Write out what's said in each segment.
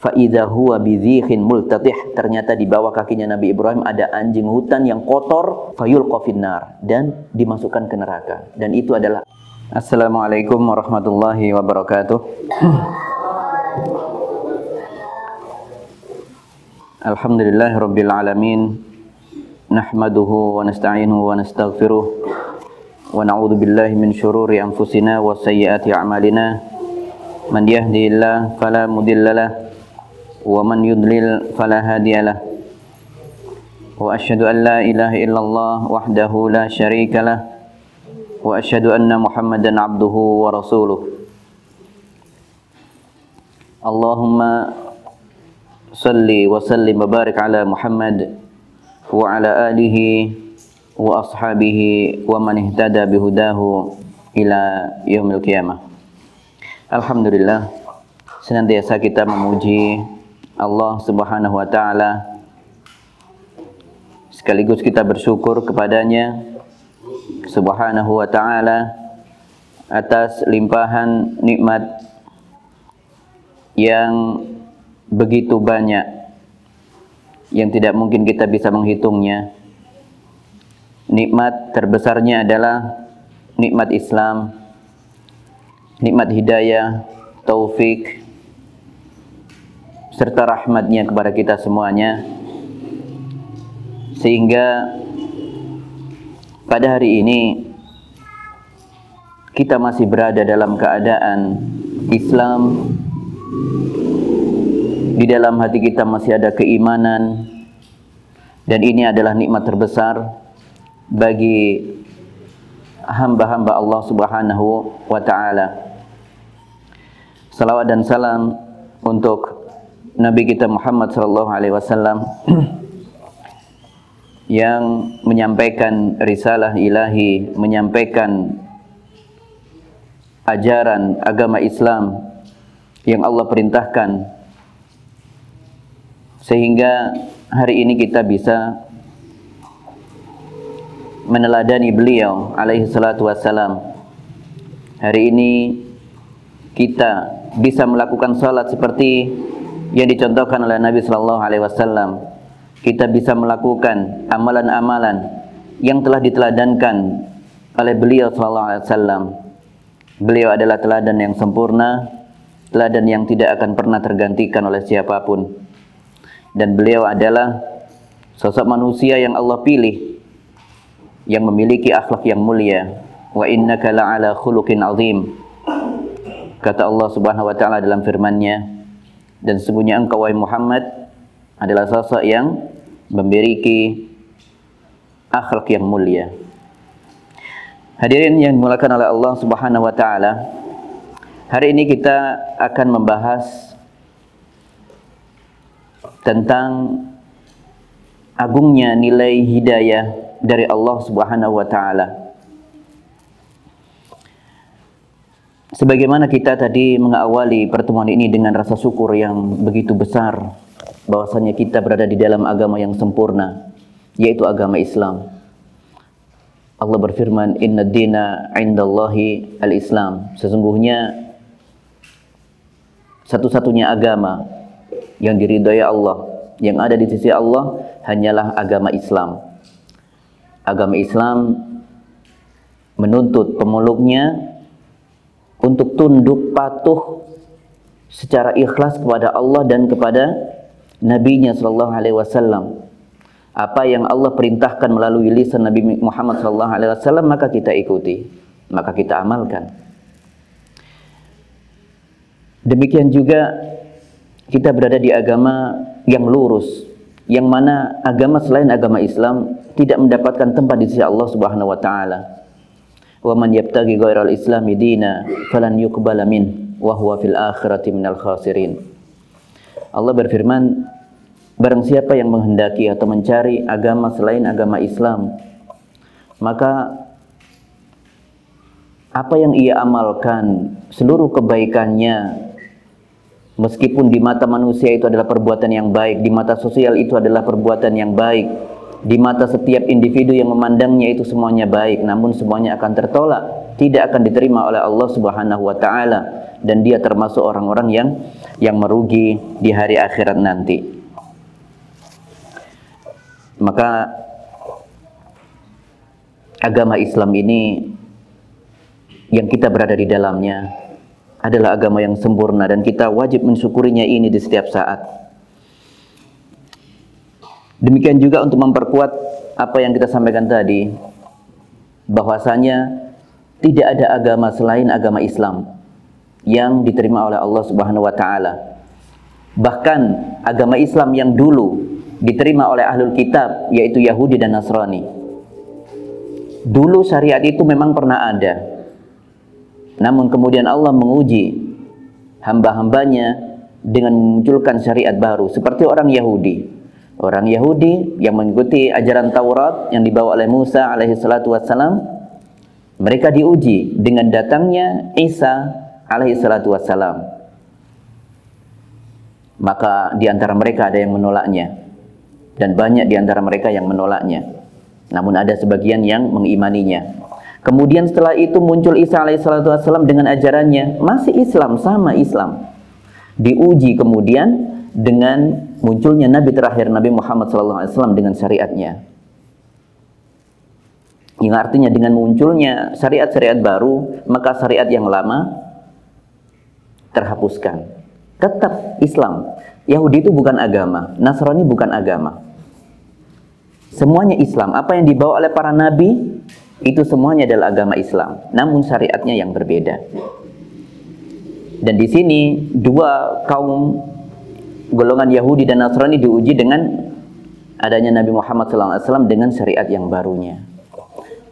fa idza huwa bidhihin multatih, ternyata di bawah kakinya Nabi Ibrahim ada anjing hutan yang kotor, fayulqa finnar, dan dimasukkan ke neraka. Dan itu adalah Assalamualaikum warahmatullahi wabarakatuh. Alhamdulillahirabbil alamin, nahmaduhu wa nasta'inuhu wa nastaghfiruh wa na'udzu billahi min syururi anfusina wa sayyiati a'malina. Man yahdihillahu fala mudhillalah wa man yudlil fala hadiyalah. Wa asyhadu an la ilaha illallah wahdahu la syarikalah wa asyhadu anna Muhammadan abduhu wa rasuluh. Allahumma salli wa sallim wa barik ala Muhammad wa ala alihi wa ashabihi wa man ihtada bihudahu ila yaumil qiyamah. Alhamdulillah, senantiasa kita memuji Allah Subhanahu wa taala, sekaligus kita bersyukur kepadanya Subhanahu wa taala atas limpahan nikmat yang begitu banyak yang tidak mungkin kita bisa menghitungnya. Nikmat terbesarnya adalah nikmat Islam, nikmat hidayah, taufik, serta rahmatnya kepada kita semuanya, sehingga pada hari ini kita masih berada dalam keadaan Islam. Di dalam hati kita masih ada keimanan, dan ini adalah nikmat terbesar bagi hamba-hamba Allah Subhanahu wa ta'ala. Salawat dan salam untuk Nabi kita Muhammad sallallahu alaihi wasallam yang menyampaikan risalah ilahi, menyampaikan ajaran agama Islam yang Allah perintahkan, sehingga hari ini kita bisa meneladani beliau alaihi salatu wassalam. Hari ini kita bisa melakukan salat seperti yang dicontohkan oleh Nabi sallallahu alaihi wasallam. Kita bisa melakukan amalan-amalan yang telah diteladankan oleh beliau sallallahu alaihi wasallam. Beliau adalah teladan yang sempurna, teladan yang tidak akan pernah tergantikan oleh siapapun. Dan beliau adalah sosok manusia yang Allah pilih, yang memiliki akhlak yang mulia. Wa innaka la'ala khuluqin azim, kata Allah Subhanahu wa ta'ala dalam firman-Nya, dan sesungguhnya engkau wahai Muhammad adalah sosok yang memiliki akhlak yang mulia. Hadirin yang dimuliakan oleh Allah Subhanahu wa ta'ala, hari ini kita akan membahas tentang agungnya nilai hidayah dari Allah Subhanahu wa ta'ala. Sebagaimana kita tadi mengawali pertemuan ini dengan rasa syukur yang begitu besar bahwasanya kita berada di dalam agama yang sempurna, yaitu agama Islam. Allah berfirman, "Inna dina 'indallahi al-Islam." Sesungguhnya satu-satunya agama yang diridhai Allah, yang ada di sisi Allah, hanyalah agama Islam. Agama Islam menuntut pemeluknya untuk tunduk patuh secara ikhlas kepada Allah dan kepada Nabi-Nya sallallahu alaihi wasallam. Apa yang Allah perintahkan melalui lisan Nabi Muhammad sallallahu alaihi wasallam, maka kita ikuti, maka kita amalkan. Demikian juga kita berada di agama yang lurus, yang mana agama selain agama Islam tidak mendapatkan tempat di sisi Allah Subhanahu wa taala. Wa man yabtaghi ghairal islami dina falan yuqbala min wa huwa fil akhirati minal khasirin. Allah berfirman, barang siapa yang menghendaki atau mencari agama selain agama Islam, maka apa yang ia amalkan, seluruh kebaikannya, meskipun di mata manusia itu adalah perbuatan yang baik, di mata sosial itu adalah perbuatan yang baik, Di mata setiap individu yang memandangnya itu semuanya baik, namun semuanya akan tertolak, tidak akan diterima oleh Allah Subhanahu wa taala, dan dia termasuk orang-orang yang merugi di hari akhirat nanti. Maka agama Islam ini yang kita berada di dalamnya adalah agama yang sempurna, dan kita wajib mensyukurinya ini di setiap saat. Demikian juga untuk memperkuat apa yang kita sampaikan tadi, bahwasanya tidak ada agama selain agama Islam yang diterima oleh Allah Subhanahu wa taala. Bahkan agama Islam yang dulu diterima oleh ahlul kitab, yaitu Yahudi dan Nasrani. Dulu syariat itu memang pernah ada, namun kemudian Allah menguji hamba-hambanya dengan memunculkan syariat baru, seperti orang Yahudi. Orang Yahudi yang mengikuti ajaran Taurat yang dibawa oleh Musa alaihi salatu wassalam, mereka diuji dengan datangnya Isa alaihi salatu wassalam. Maka di antara mereka ada yang menolaknya, dan banyak di antara mereka yang menolaknya. Namun ada sebagian yang mengimaninya. Kemudian setelah itu muncul Isa alaihi salatu wassalam dengan ajarannya, masih Islam, sama Islam. Diuji kemudian dengan munculnya Nabi terakhir, Nabi Muhammad SAW dengan syariatnya. Yang artinya dengan munculnya syariat-syariat baru, maka syariat yang lama terhapuskan. Tetap Islam. Yahudi itu bukan agama, Nasrani bukan agama. Semuanya Islam. Apa yang dibawa oleh para nabi itu semuanya adalah agama Islam, namun syariatnya yang berbeda. Dan di sini dua kaum, golongan Yahudi dan Nasrani, diuji dengan adanya Nabi Muhammad SAW dengan syariat yang barunya.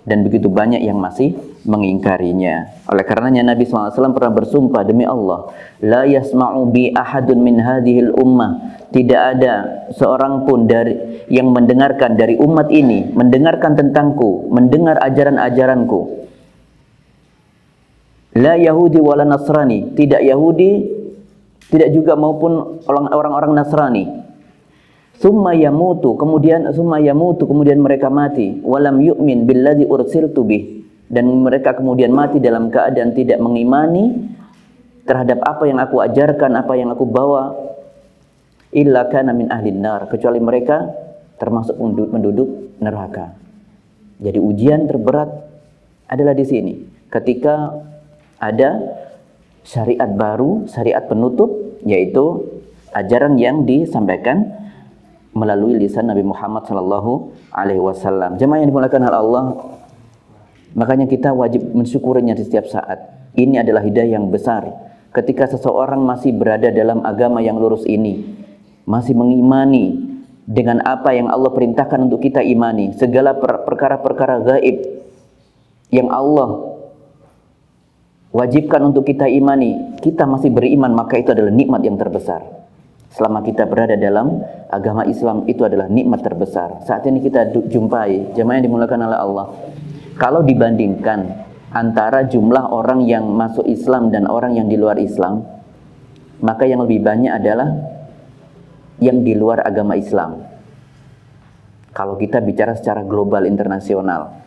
Dan begitu banyak yang masih mengingkarinya. Oleh karenanya Nabi SAW pernah bersumpah, demi Allah, la yasma'u bi ahadun min hadhil ummah, tidak ada seorang pun dari yang mendengarkan dari umat ini, mendengarkan tentangku, mendengar ajaran-ajaranku, la Yahudi wala Nasrani, tidak Yahudi, tidak juga maupun orang-orang Nasrani. Summa yamutu, kemudian mereka mati, walam yu'min billadzi ursiltu bih, dan mereka kemudian mati dalam keadaan tidak mengimani terhadap apa yang aku ajarkan, apa yang aku bawa, illa kana min ahlin nar, kecuali mereka termasuk penduduk neraka. Jadi ujian terberat adalah di sini, ketika ada syariat baru, syariat penutup, yaitu ajaran yang disampaikan melalui lisan Nabi Muhammad sallallahu alaihi wasallam. Jemaah yang dimuliakan oleh Allah, makanya kita wajib mensyukurinya di setiap saat. Ini adalah hidayah yang besar. Ketika seseorang masih berada dalam agama yang lurus ini, masih mengimani dengan apa yang Allah perintahkan untuk kita imani, segala perkara-perkara gaib yang Allah wajibkan untuk kita imani, kita masih beriman, maka itu adalah nikmat yang terbesar. Selama kita berada dalam agama Islam, itu adalah nikmat terbesar. Saat ini kita jumpai, jemaah yang dimuliakan oleh Allah, kalau dibandingkan antara jumlah orang yang masuk Islam dan orang yang di luar Islam, maka yang lebih banyak adalah yang di luar agama Islam. Kalau kita bicara secara global internasional.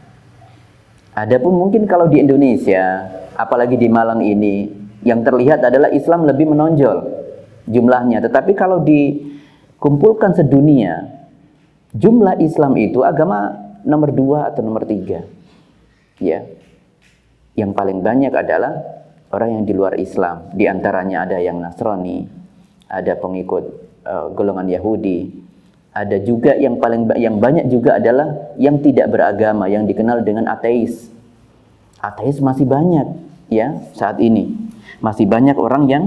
Adapun mungkin kalau di Indonesia, apalagi di Malang ini, yang terlihat adalah Islam lebih menonjol jumlahnya. Tetapi kalau dikumpulkan sedunia, jumlah Islam itu agama nomor 2 atau nomor 3. Ya. Yang paling banyak adalah orang yang di luar Islam. Di antaranya ada yang Nasrani, ada pengikut golongan Yahudi, ada juga yang banyak juga adalah yang tidak beragama, yang dikenal dengan ateis. Ateis masih banyak, ya, saat ini. Masih banyak orang yang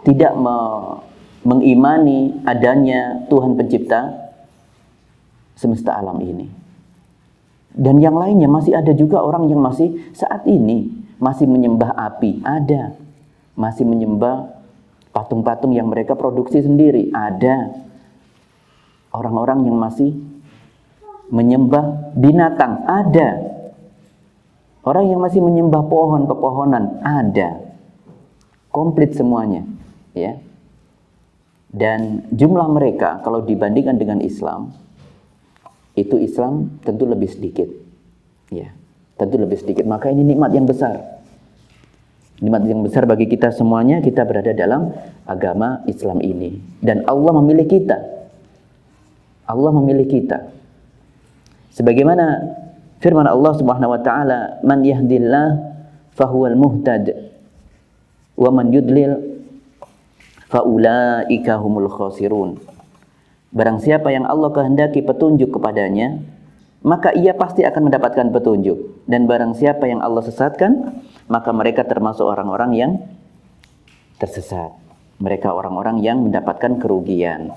tidak mengimani adanya Tuhan pencipta semesta alam ini. Dan yang lainnya masih ada juga orang yang masih saat ini masih menyembah api, ada. Masih menyembah patung-patung yang mereka produksi sendiri, ada. Orang-orang yang masih menyembah binatang, ada. Orang yang masih menyembah pohon-pepohonan, ada. Komplit semuanya, ya. Dan jumlah mereka kalau dibandingkan dengan Islam, itu Islam tentu lebih sedikit. Ya, tentu lebih sedikit. Maka ini nikmat yang besar. Nikmat yang besar bagi kita semuanya, kita berada dalam agama Islam ini. Dan Allah memilih kita. Allah memilih kita. Sebagaimana firman Allah Subhanahu wa taala, "Man yahdillah fahuwal muhtad wa man yudlil faulaika humul khasirun." Barang siapa yang Allah kehendaki petunjuk kepadanya, maka ia pasti akan mendapatkan petunjuk. Dan barang siapa yang Allah sesatkan, maka mereka termasuk orang-orang yang tersesat. Mereka orang-orang yang mendapatkan kerugian.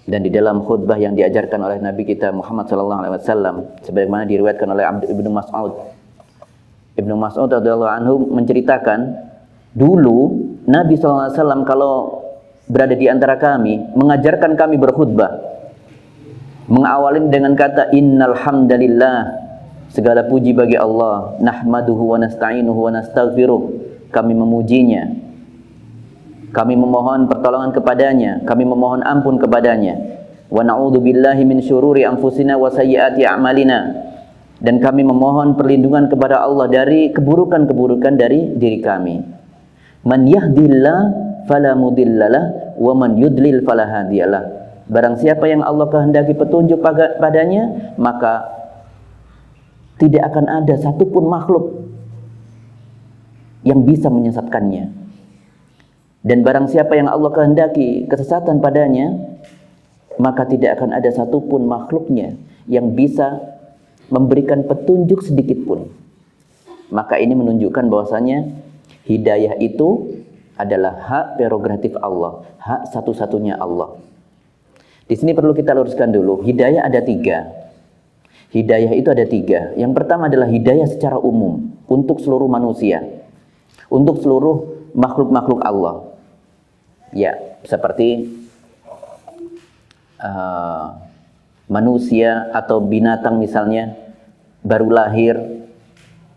Dan di dalam khutbah yang diajarkan oleh Nabi kita Muhammad SAW, sebagaimana diriwayatkan oleh Ibnu Mas'ud. Ibnu Mas'ud radhiyallahu anhu menceritakan, dulu Nabi SAW kalau berada di antara kami, mengajarkan kami berkhutbah, mengawali dengan kata innal hamdalillah, segala puji bagi Allah, nahmaduhu wa nasta'inuhu wa nastaghfiruh, kami memujinya, kami memohon pertolongan kepadanya, kami memohon ampun kepadanya, wa na'udzu billahi min syururi anfusina wa sayyiati a'malina, dan kami memohon perlindungan kepada Allah dari keburukan-keburukan dari diri kami. Man yahdillah fala mudhillalah wa man yudlil fala hadiyalah. Barang siapa yang Allah kehendaki petunjuk padanya, maka tidak akan ada satupun makhluk yang bisa menyesatkannya. Dan barang siapa yang Allah kehendaki kesesatan padanya, maka tidak akan ada satupun makhluknya yang bisa memberikan petunjuk sedikit pun. Maka ini menunjukkan bahwasanya hidayah itu adalah hak prerogatif Allah, hak satu-satunya Allah. Di sini perlu kita luruskan dulu, hidayah ada tiga. Hidayah itu ada tiga. Yang pertama adalah hidayah secara umum, untuk seluruh manusia, untuk seluruh makhluk-makhluk Allah. Ya, seperti manusia atau binatang misalnya, baru lahir,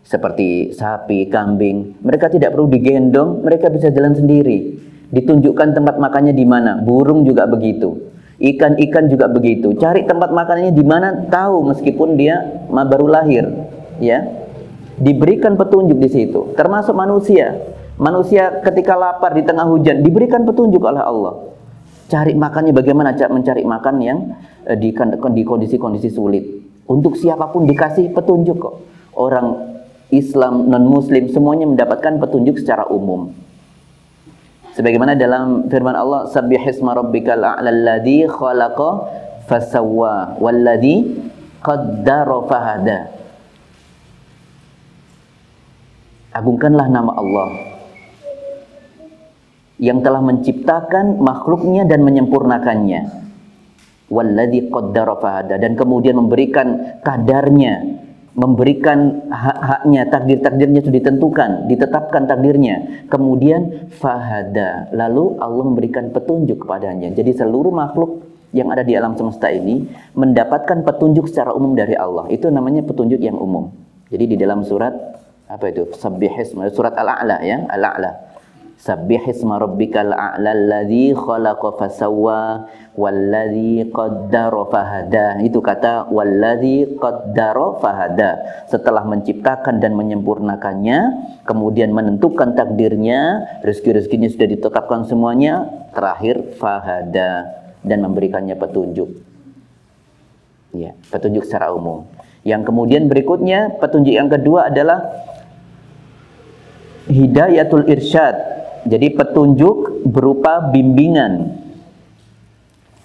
seperti sapi, kambing, mereka tidak perlu digendong, mereka bisa jalan sendiri. Ditunjukkan tempat makannya di mana. Burung juga begitu. Ikan-ikan juga begitu. Cari tempat makanannya di mana, tahu meskipun dia baru lahir, ya. Diberikan petunjuk di situ. Termasuk manusia. Manusia ketika lapar di tengah hujan diberikan petunjuk oleh Allah. Cari makannya bagaimana, mencari makan yang di kondisi-kondisi sulit. Untuk siapapun dikasih petunjuk kok. Orang Islam, non-Muslim, semuanya mendapatkan petunjuk secara umum. Sebagaimana dalam firman Allah, "Sabbihisma rabbikal a'lal ladzi khalaqa fasawwa walladzi qaddara fahada." Agungkanlah nama Allah yang telah menciptakan makhluknya dan menyempurnakannya. Walladzi qaddara fahada, dan kemudian memberikan kadarnya, memberikan hak-haknya, takdir-takdirnya sudah ditentukan, ditetapkan takdirnya. Kemudian fahada, lalu Allah memberikan petunjuk kepadanya. Jadi seluruh makhluk yang ada di alam semesta ini mendapatkan petunjuk secara umum dari Allah. Itu namanya petunjuk yang umum. Jadi di dalam surat apa itu? Sabbihisma, surat Al-A'la ya, Al-A'la. Sabbihisma rabbikal a'la alladzi khalaqa fasawwa walladzi qaddara fahada. Itu kata walladzi qaddara fahada. Setelah menciptakan dan menyempurnakannya, kemudian menentukan takdirnya, rezeki-rezekinya sudah ditetapkan semuanya, terakhir fahada, dan memberikannya petunjuk. Ya, petunjuk secara umum. Yang kemudian berikutnya, petunjuk yang kedua adalah hidayatul irsyad. Jadi petunjuk berupa bimbingan.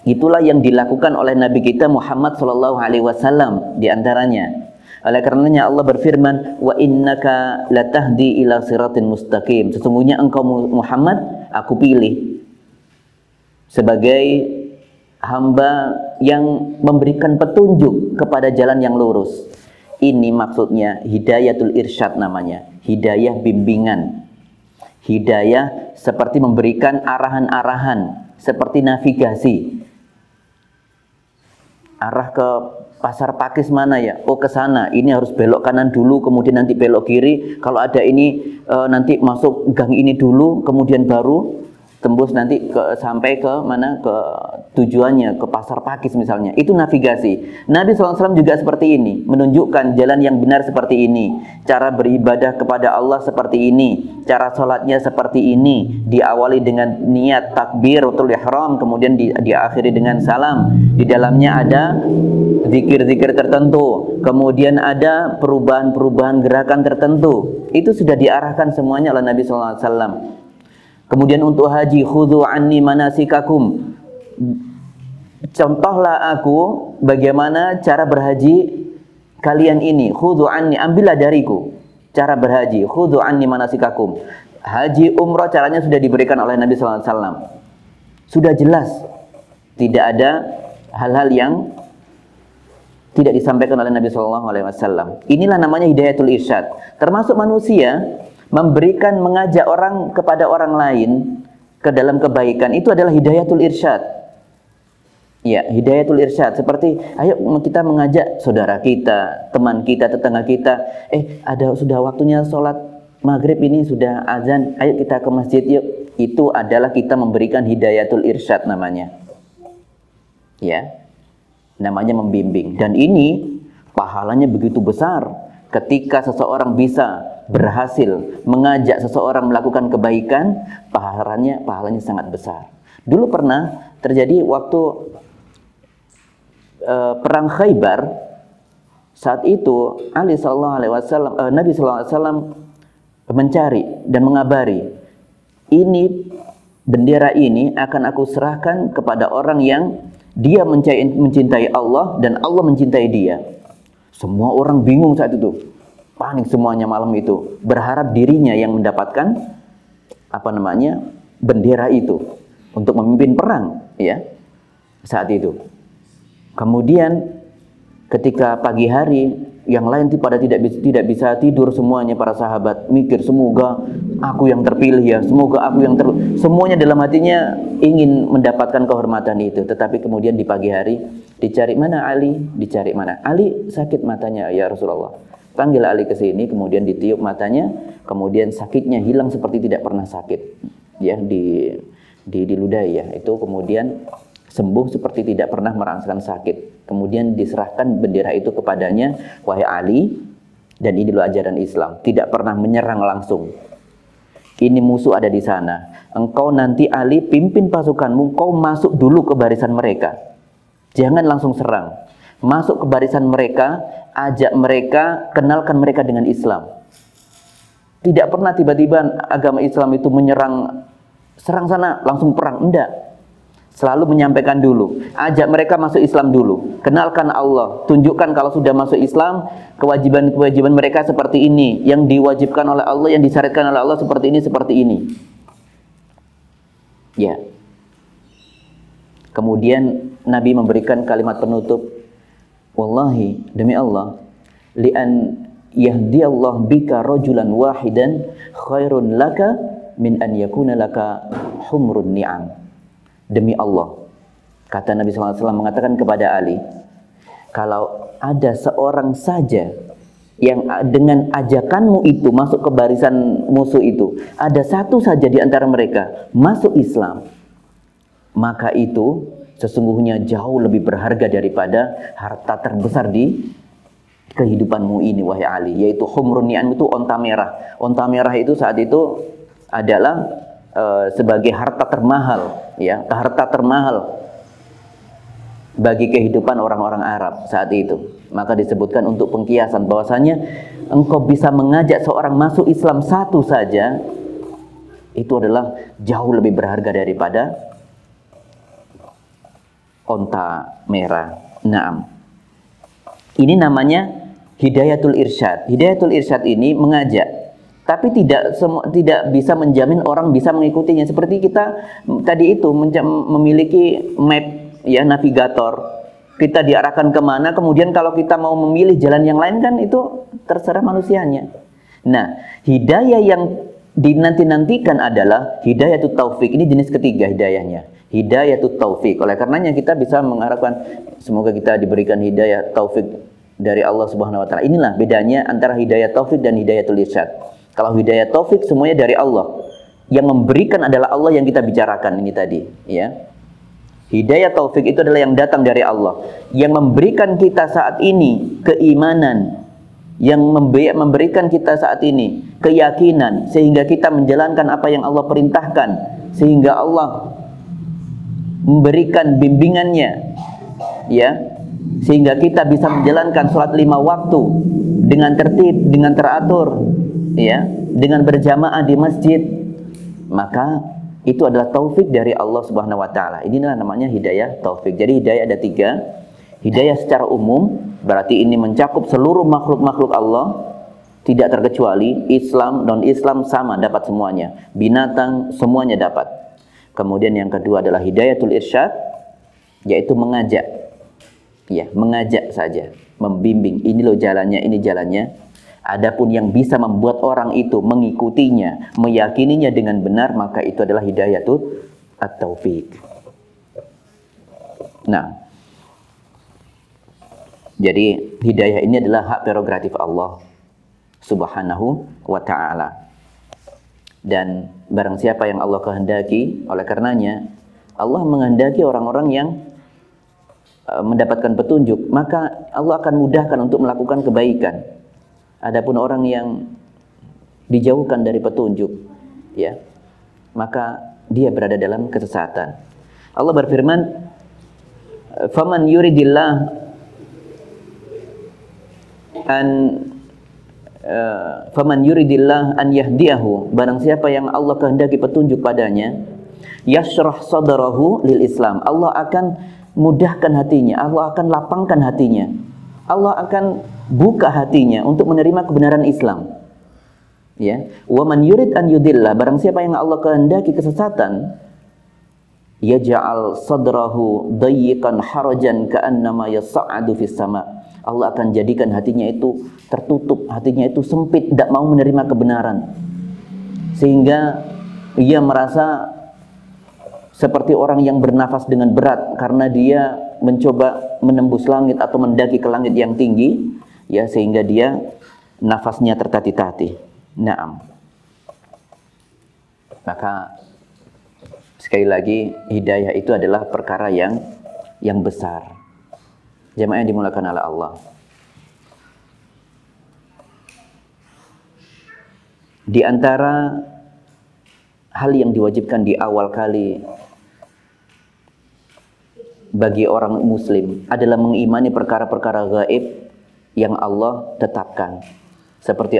Itulah yang dilakukan oleh Nabi kita Muhammad SAW di antaranya. Oleh karenanya Allah berfirman, "Wa innaka latahdi ila siratin mustaqim." Sesungguhnya engkau Muhammad, aku pilih sebagai hamba yang memberikan petunjuk kepada jalan yang lurus. Ini maksudnya hidayatul irsyad namanya, hidayah bimbingan. Hidayah seperti memberikan arahan-arahan, seperti navigasi. Arah ke pasar Pakis mana ya? Oh, ke sana. Ini harus belok kanan dulu, kemudian nanti belok kiri. Kalau ada ini nanti masuk gang ini dulu, kemudian baru tembus nanti sampai ke mana, ke tujuannya, ke pasar Pakis misalnya. Itu navigasi. Nabi SAW juga seperti ini, menunjukkan jalan yang benar seperti ini, cara beribadah kepada Allah seperti ini, cara sholatnya seperti ini, diawali dengan niat takbiratul ihram, kemudian diakhiri dengan salam. Di dalamnya ada zikir-zikir tertentu, kemudian ada perubahan-perubahan gerakan tertentu. Itu sudah diarahkan semuanya oleh Nabi SAW. Kemudian untuk haji, khudhu anni manasikakum, contohlah aku bagaimana cara berhaji kalian ini. Khudhu anni, ambillah dariku cara berhaji. Khudhu anni manasikakum. Haji umroh caranya sudah diberikan oleh Nabi SAW. Sudah jelas, tidak ada hal-hal yang tidak disampaikan oleh Nabi SAW. Inilah namanya hidayatul irsyad. Termasuk manusia memberikan, mengajak orang kepada orang lain ke dalam kebaikan, itu adalah hidayatul irsyad. Ya, hidayatul irsyad. Seperti ayo kita mengajak saudara kita, teman kita, tetangga kita, sudah waktunya sholat maghrib ini, sudah azan, ayo kita ke masjid yuk. Itu adalah kita memberikan hidayatul irsyad namanya. Ya, namanya membimbing. Dan ini pahalanya begitu besar ketika seseorang bisa berhasil mengajak seseorang melakukan kebaikan, pahalanya sangat besar. Dulu pernah terjadi waktu perang Khaybar. Saat itu Nabi SAW mencari dan mengabari, ini bendera ini akan aku serahkan kepada orang yang dia mencintai Allah dan Allah mencintai dia. Semua orang bingung saat itu. Panik semuanya malam itu, berharap dirinya yang mendapatkan bendera itu untuk memimpin perang, ya, saat itu. Kemudian ketika pagi hari, yang lain pada tidak bisa tidur, semuanya para sahabat mikir, semoga aku yang terpilih ya, semoga aku yang terpilih. Semuanya dalam hatinya ingin mendapatkan kehormatan itu. Tetapi kemudian di pagi hari dicari mana Ali, dicari mana Ali, sakit matanya ya Rasulullah. Panggil Ali ke sini, kemudian ditiup matanya, kemudian sakitnya hilang seperti tidak pernah sakit, ya, diludahi ya, itu kemudian sembuh seperti tidak pernah merasakan sakit. Kemudian diserahkan bendera itu kepadanya, wahai Ali, dan ini adalah ajaran Islam, tidak pernah menyerang langsung. Ini musuh ada di sana, engkau nanti Ali pimpin pasukanmu, kau masuk dulu ke barisan mereka, jangan langsung serang. Masuk ke barisan mereka, ajak mereka, kenalkan mereka dengan Islam. Tidak pernah tiba-tiba agama Islam itu menyerang, serang sana langsung perang, enggak. Selalu menyampaikan dulu, ajak mereka masuk Islam dulu, kenalkan Allah, tunjukkan kalau sudah masuk Islam, kewajiban-kewajiban mereka seperti ini, yang diwajibkan oleh Allah, yang disyariatkan oleh Allah seperti ini. Ya. Kemudian Nabi memberikan kalimat penutup, wallahi, demi Allah, li'an yahdiyallahu bika rajulan wahidan khairun laka min an yakuna laka humrun ni'am. Demi Allah, kata Nabi SAW mengatakan kepada Ali, kalau ada seorang saja yang dengan ajakanmu itu masuk ke barisan musuh itu, ada satu saja di antara mereka masuk Islam, maka itu sesungguhnya jauh lebih berharga daripada harta terbesar di kehidupanmu ini, wahai Ali, yaitu humrun ni'am, itu onta merah. Onta merah itu saat itu adalah sebagai harta termahal, ya, harta termahal bagi kehidupan orang-orang Arab saat itu. Maka disebutkan untuk pengkiasan bahwasanya engkau bisa mengajak seorang masuk Islam satu saja, itu adalah jauh lebih berharga daripada onta merah. Naam. Ini namanya hidayatul irsyad. Hidayatul irsyad ini mengajak, tapi tidak bisa menjamin orang bisa mengikutinya. Seperti kita tadi itu memiliki map, ya, navigator. Kita diarahkan kemana, kemudian kalau kita mau memilih jalan yang lain kan itu terserah manusianya. Nah, hidayah yang dinanti-nantikan adalah hidayatul taufik. Ini jenis ketiga hidayahnya. hidayatut taufik. Oleh karenanya kita bisa mengharapkan semoga kita diberikan hidayah taufik dari Allah Subhanahu wa taala. Inilah bedanya antara hidayah taufik dan hidayatul irsyad. Kalau hidayah taufik semuanya dari Allah. Yang memberikan adalah Allah yang kita bicarakan ini tadi, ya. Hidayah taufik itu adalah yang datang dari Allah. Yang memberikan kita saat ini keimanan, yang memberikan kita saat ini keyakinan sehingga kita menjalankan apa yang Allah perintahkan, sehingga Allah memberikan bimbingannya, ya, sehingga kita bisa menjalankan sholat 5 waktu dengan tertib, dengan teratur, ya, dengan berjamaah di masjid. Maka itu adalah taufik dari Allah Subhanahu wa taala. Inilah namanya hidayah taufik. Jadi hidayah ada 3. Hidayah secara umum berarti ini mencakup seluruh makhluk-makhluk Allah, tidak terkecuali. Islam, non-Islam sama dapat semuanya. Binatang semuanya dapat. Kemudian yang kedua adalah hidayatul irsyad, yaitu mengajak. Ya, mengajak saja, membimbing. Ini loh jalannya, ini jalannya. Adapun yang bisa membuat orang itu mengikutinya, meyakininya dengan benar, maka itu adalah hidayatul at-taufik. Nah, jadi hidayah ini adalah hak prerogatif Allah Subhanahu wa ta'ala. Dan barang siapa yang Allah kehendaki, oleh karenanya Allah menghendaki orang-orang yang mendapatkan petunjuk, maka Allah akan mudahkan untuk melakukan kebaikan. Adapun orang yang dijauhkan dari petunjuk, ya, maka dia berada dalam kesesatan. Allah berfirman, "Faman yuridillah an yahdiyahu." Barang siapa yang Allah kehendaki petunjuk padanya, yashrah sadrahu lil Islam. Allah akan mudahkan hatinya, Allah akan lapangkan hatinya. Allah akan buka hatinya untuk menerima kebenaran Islam. Ya, wa man yurid an yudillah, barang siapa yang Allah kehendaki kesesatan, yaj'al sadrahu dayyiqan harajan ka'annama yas'adu fis sama. Allah akan jadikan hatinya itu tertutup, hatinya itu sempit, tidak mau menerima kebenaran. Sehingga ia merasa seperti orang yang bernafas dengan berat karena dia mencoba menembus langit atau mendaki ke langit yang tinggi, ya, sehingga dia nafasnya tertati-tati. Naam. Maka sekali lagi hidayah itu adalah perkara yang besar. Jamaah yang dimulakan oleh Allah. Di antara hal yang diwajibkan di awal kali bagi orang muslim adalah mengimani perkara-perkara gaib yang Allah tetapkan. Seperti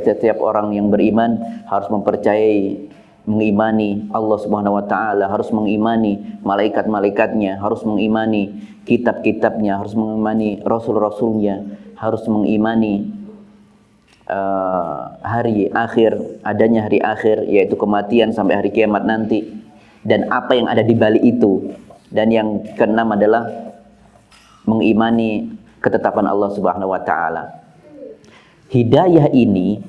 setiap orang yang beriman harus mempercayai, mengimani Allah Subhanahu wa taala, harus mengimani malaikat-malaikatnya, harus mengimani kitab-kitabnya, harus mengimani rasul-rasulnya, harus mengimani hari akhir, adanya hari akhir, yaitu kematian sampai hari kiamat nanti, dan apa yang ada di balik itu. Dan yang keenam adalah mengimani ketetapan Allah Subhanahu wa taala. Hidayah ini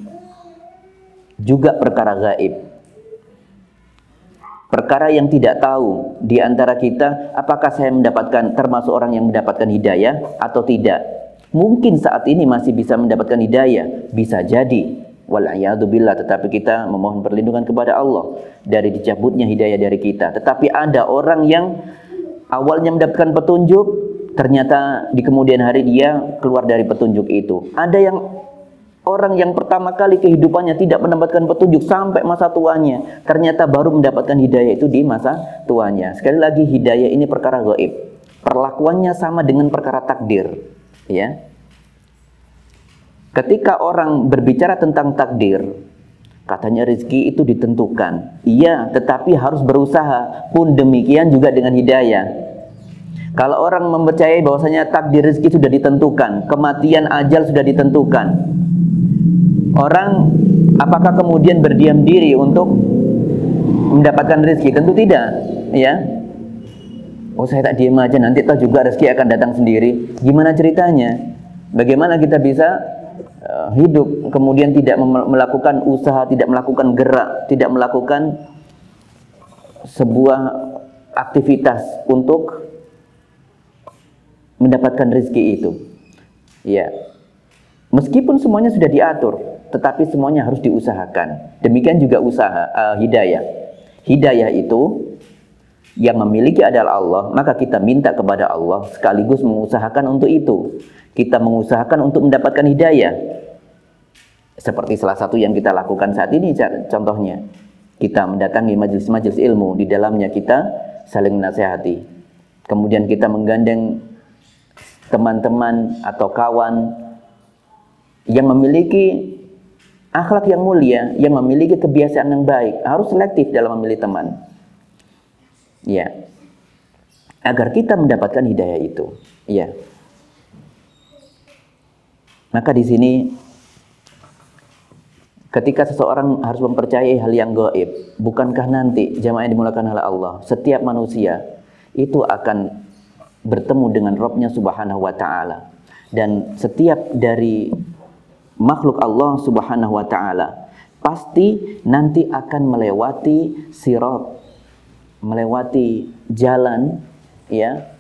juga perkara gaib. Perkara yang tidak tahu di antara kita, apakah saya termasuk orang yang mendapatkan hidayah atau tidak. Mungkin saat ini masih bisa mendapatkan hidayah, bisa jadi, wal'iyadzubillah, tetapi kita memohon perlindungan kepada Allah dari dicabutnya hidayah dari kita. Tetapi ada orang yang awalnya mendapatkan petunjuk, ternyata di kemudian hari dia keluar dari petunjuk itu. Ada yang orang yang pertama kali kehidupannya tidak mendapatkan petunjuk sampai masa tuanya, ternyata baru mendapatkan hidayah itu di masa tuanya. Sekali lagi, hidayah ini perkara gaib. Perlakuannya sama dengan perkara takdir. Ya, ketika orang berbicara tentang takdir, katanya rezeki itu ditentukan. Iya, tetapi harus berusaha. Pun demikian juga dengan hidayah. Kalau orang mempercayai bahwasanya takdir rezeki sudah ditentukan, kematian ajal sudah ditentukan, orang apakah kemudian berdiam diri untuk mendapatkan rezeki? Tentu tidak. Ya, oh, saya tak diam aja, nanti toh juga rezeki akan datang sendiri. Gimana ceritanya? Bagaimana kita bisa hidup kemudian tidak melakukan usaha, tidak melakukan gerak, tidak melakukan sebuah aktivitas untuk mendapatkan rezeki itu. Ya. Meskipun semuanya sudah diatur, tetapi semuanya harus diusahakan. Demikian juga usaha hidayah. Hidayah itu yang memiliki adalah Allah, maka kita minta kepada Allah sekaligus mengusahakan untuk itu. Kita mengusahakan untuk mendapatkan hidayah. Seperti salah satu yang kita lakukan saat ini contohnya. Kita mendatangi majelis-majelis ilmu, di dalamnya kita saling menasihati. Kemudian kita menggandeng teman-teman atau kawan yang memiliki akhlak yang mulia, yang memiliki kebiasaan yang baik. Harus selektif dalam memilih teman. Ya, agar kita mendapatkan hidayah itu. Ya. Maka di sini ketika seseorang harus mempercayai hal yang gaib, bukankah nanti jamaah yang dimulakan oleh Allah, setiap manusia itu akan bertemu dengan Rabb-Nya Subhanahu wa taala, dan setiap dari makhluk Allah Subhanahu wa taala pasti nanti akan melewati sirat, melewati jalan, ya,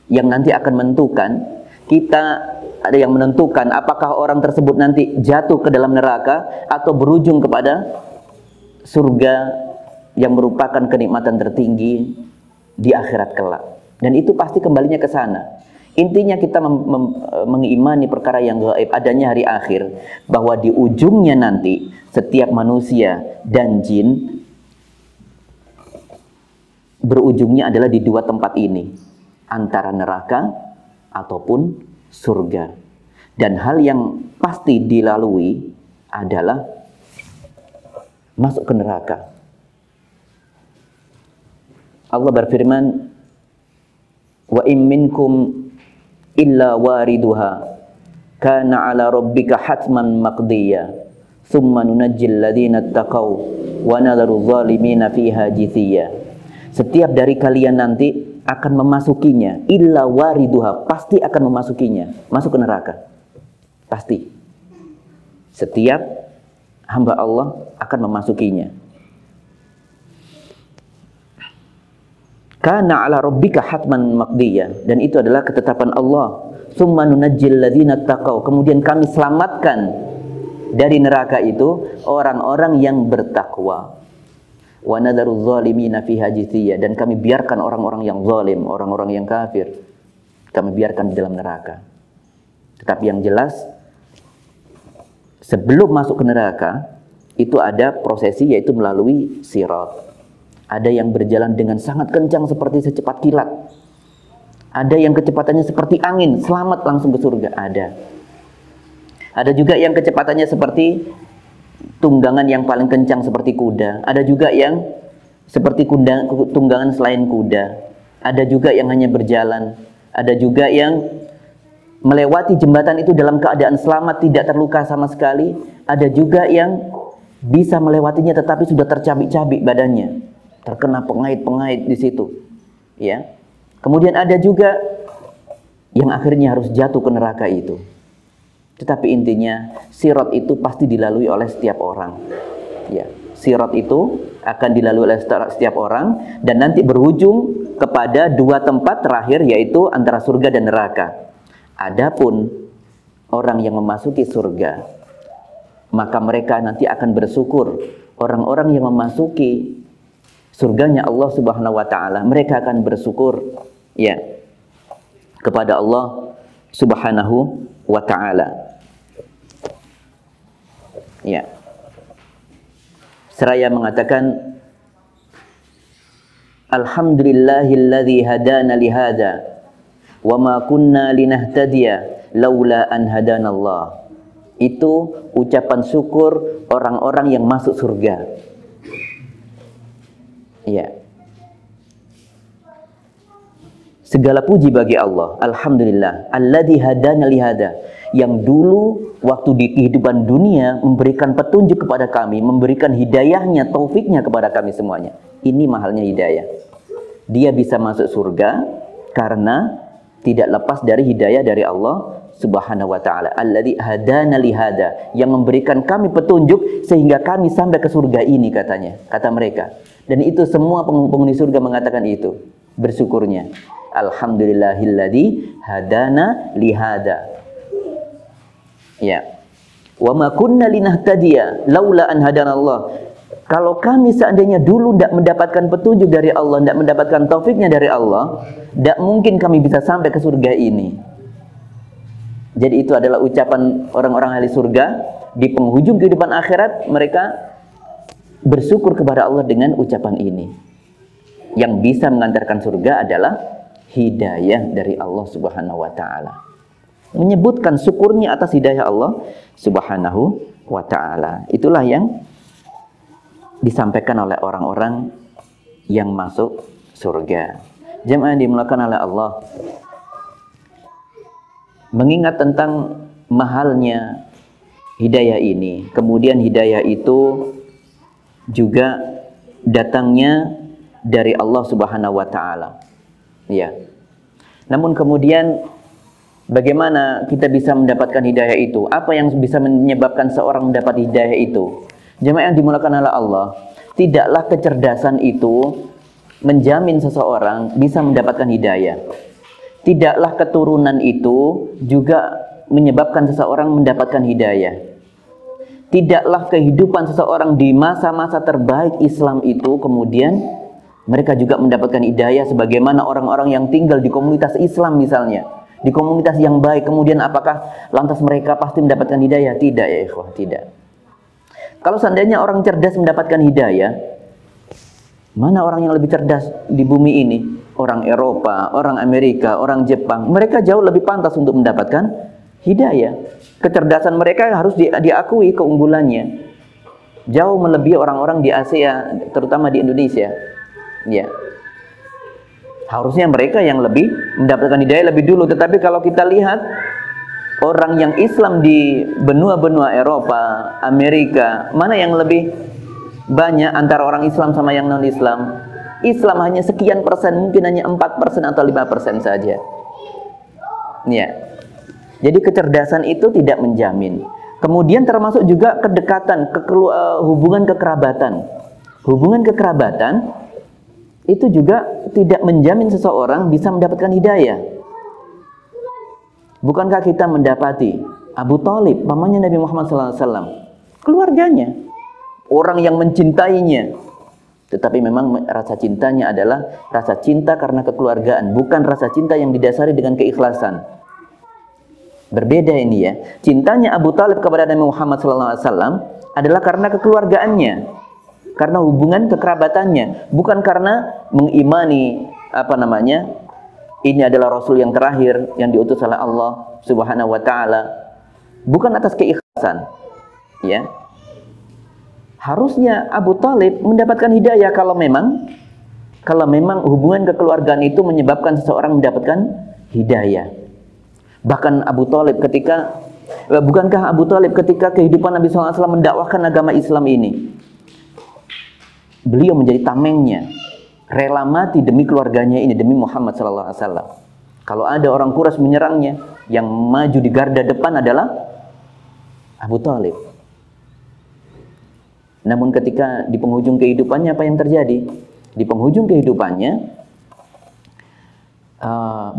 yang nanti akan menentukan, kita ada yang menentukan apakah orang tersebut nanti jatuh ke dalam neraka atau berujung kepada surga yang merupakan kenikmatan tertinggi di akhirat kelak. Dan itu pasti kembalinya ke sana. Intinya kita mengimani perkara yang gaib, adanya hari akhir, bahwa di ujungnya nanti setiap manusia dan jin berujungnya adalah di dua tempat ini, antara neraka ataupun surga. Dan hal yang pasti dilalui adalah masuk ke neraka. Allah berfirman, wa in minkum illa wariduha kana ala rabbika hatman maqdiya thumma nunajjil ladzina taqaw wa nadharu zalimina fiha jithiya. Setiap dari kalian nanti akan memasukinya, illa wariduha, pasti akan memasukinya, masuk ke neraka. Pasti. Setiap hamba Allah akan memasukinya. Kana ala rabbika hatman maqdiyah, dan itu adalah ketetapan Allah. Tsumma nunajjil ladzina taqaw, kemudian kami selamatkan dari neraka itu orang-orang yang bertakwa. Wa nadharu zalimina fiha jithiya, dan kami biarkan orang-orang yang zalim, orang-orang yang kafir, kami biarkan di dalam neraka. Tetapi yang jelas, sebelum masuk ke neraka itu ada prosesi, yaitu melalui sirat. Ada yang berjalan dengan sangat kencang seperti secepat kilat. Ada yang kecepatannya seperti angin, selamat langsung ke surga. Ada juga yang kecepatannya seperti tunggangan yang paling kencang seperti kuda. Ada juga yang seperti tunggangan selain kuda. Ada juga yang hanya berjalan. Ada juga yang melewati jembatan itu dalam keadaan selamat, tidak terluka sama sekali. Ada juga yang bisa melewatinya tetapi sudah tercabik-cabik badannya, terkena pengait-pengait di situ, ya. Kemudian ada juga yang akhirnya harus jatuh ke neraka itu. Tetapi intinya sirat itu pasti dilalui oleh setiap orang, ya. Sirat itu akan dilalui oleh setiap orang dan nanti berujung kepada dua tempat terakhir, yaitu antara surga dan neraka. Adapun orang yang memasuki surga, maka mereka nanti akan bersyukur. Orang-orang yang memasuki surganya Allah Subhanahu wa taala, mereka akan bersyukur, ya, kepada Allah Subhanahu wa taala. Ya. Seraya mengatakan, alhamdulillahilladzi hadana lihada wa ma kunna linahtadiya laula an hadanallah. Itu ucapan syukur orang-orang yang masuk surga. Ya. Segala puji bagi Allah. Alhamdulillah. Alladzi hadana lihada. Yang dulu waktu di kehidupan dunia memberikan petunjuk kepada kami, memberikan hidayahnya, taufiknya kepada kami semuanya. Ini mahalnya hidayah. Dia bisa masuk surga karena tidak lepas dari hidayah dari Allah Subhanahu wa ta'ala. Alladzi hadana li hada, yang memberikan kami petunjuk sehingga kami sampai ke surga ini, katanya, kata mereka. Dan itu semua penghuni surga mengatakan itu, bersyukurnya. Alhamdulillahilladzi hadana li hada. Ya. Wa ma kunna linahtadiya laula an hadanallah. Kalau kami seandainya dulu tidak mendapatkan petunjuk dari Allah, tidak mendapatkan taufiknya dari Allah, tidak mungkin kami bisa sampai ke surga ini. Jadi itu adalah ucapan orang-orang ahli surga. Di penghujung kehidupan akhirat, mereka bersyukur kepada Allah dengan ucapan ini. Yang bisa mengantarkan surga adalah hidayah dari Allah Subhanahu wa ta'ala. Menyebutkan syukurnya atas hidayah Allah Subhanahu wa ta'ala. Itulah yang disampaikan oleh orang-orang yang masuk surga. Jemaah yang dimuliakan oleh Allah, mengingat tentang mahalnya hidayah ini, kemudian hidayah itu juga datangnya dari Allah Subhanahu wa ta'ala. Ya. Namun kemudian bagaimana kita bisa mendapatkan hidayah itu? Apa yang bisa menyebabkan seorang mendapat hidayah itu? Jemaah yang dimuliakan oleh Allah, tidaklah kecerdasan itu menjamin seseorang bisa mendapatkan hidayah. Tidaklah keturunan itu juga menyebabkan seseorang mendapatkan hidayah. Tidaklah kehidupan seseorang di masa-masa terbaik Islam itu kemudian mereka juga mendapatkan hidayah sebagaimana orang-orang yang tinggal di komunitas Islam misalnya, di komunitas yang baik, kemudian apakah lantas mereka pasti mendapatkan hidayah? Tidak ya ikhwah, tidak. Kalau seandainya orang cerdas mendapatkan hidayah, mana orang yang lebih cerdas di bumi ini? Orang Eropa, orang Amerika, orang Jepang, mereka jauh lebih pantas untuk mendapatkan hidayah. Kecerdasan mereka harus diakui keunggulannya. Jauh melebihi orang-orang di Asia, terutama di Indonesia. Ya. Harusnya mereka yang lebih mendapatkan hidayah lebih dulu. Tetapi kalau kita lihat orang yang Islam di benua-benua Eropa, Amerika, mana yang lebih banyak antara orang Islam sama yang non-Islam? Islam hanya sekian persen, mungkin hanya 4% atau 5% saja. Ya. Jadi kecerdasan itu tidak menjamin. Kemudian termasuk juga kedekatan, hubungan kekerabatan. Hubungan kekerabatan itu juga tidak menjamin seseorang bisa mendapatkan hidayah. Bukankah kita mendapati Abu Thalib, pamannya Nabi Muhammad SAW, keluarganya, orang yang mencintainya, tetapi memang rasa cintanya adalah rasa cinta karena kekeluargaan, bukan rasa cinta yang didasari dengan keikhlasan. Berbeda ini ya. Cintanya Abu Thalib kepada Nabi Muhammad SAW adalah karena kekeluargaannya, karena hubungan kekerabatannya, bukan karena mengimani ini adalah Rasul yang terakhir yang diutus oleh Allah Subhanahu wa ta'ala. Bukan atas keikhlasan. Ya. Harusnya Abu Thalib mendapatkan hidayah kalau memang hubungan kekeluargaan itu menyebabkan seseorang mendapatkan hidayah. Bahkan bukankah Abu Thalib ketika kehidupan Nabi SAW mendakwahkan agama Islam ini, beliau menjadi tamengnya, rela mati demi keluarganya ini, demi Muhammad SAW. Kalau ada orang Quraisy menyerangnya, yang maju di garda depan adalah Abu Thalib. Namun ketika di penghujung kehidupannya, apa yang terjadi? Di penghujung kehidupannya,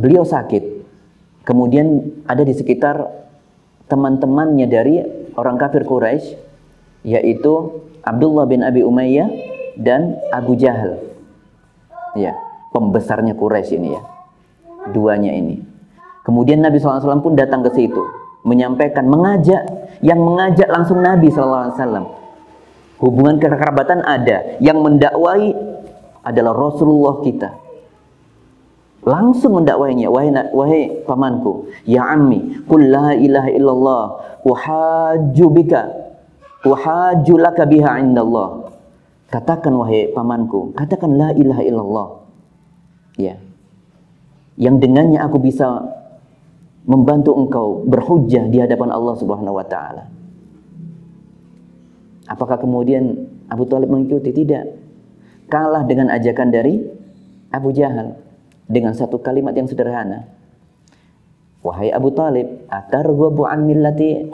beliau sakit. Kemudian ada di sekitar teman-temannya dari orang kafir Quraisy, yaitu Abdullah bin Abi Umayyah dan Abu Jahal. Ya, pembesarnya Quraisy ini ya. Duanya ini. Kemudian Nabi SAW pun datang ke situ, menyampaikan, yang mengajak langsung Nabi SAW. Hubungan kekerabatan ada, yang mendakwai adalah Rasulullah kita. Langsung mendakwahinya, wahai pamanku, ya ammi, qul la ilaha illallah, uhajju laka biha indallah. Katakan wahai pamanku, katakan la ilaha illallah. Ya. Yang dengannya aku bisa membantu engkau berhujjah di hadapan Allah Subhanahu wa taala. Apakah kemudian Abu Thalib mengikuti? Tidak. Kalah dengan ajakan dari Abu Jahal dengan satu kalimat yang sederhana. wahai Abu Talib, atarghabu an millati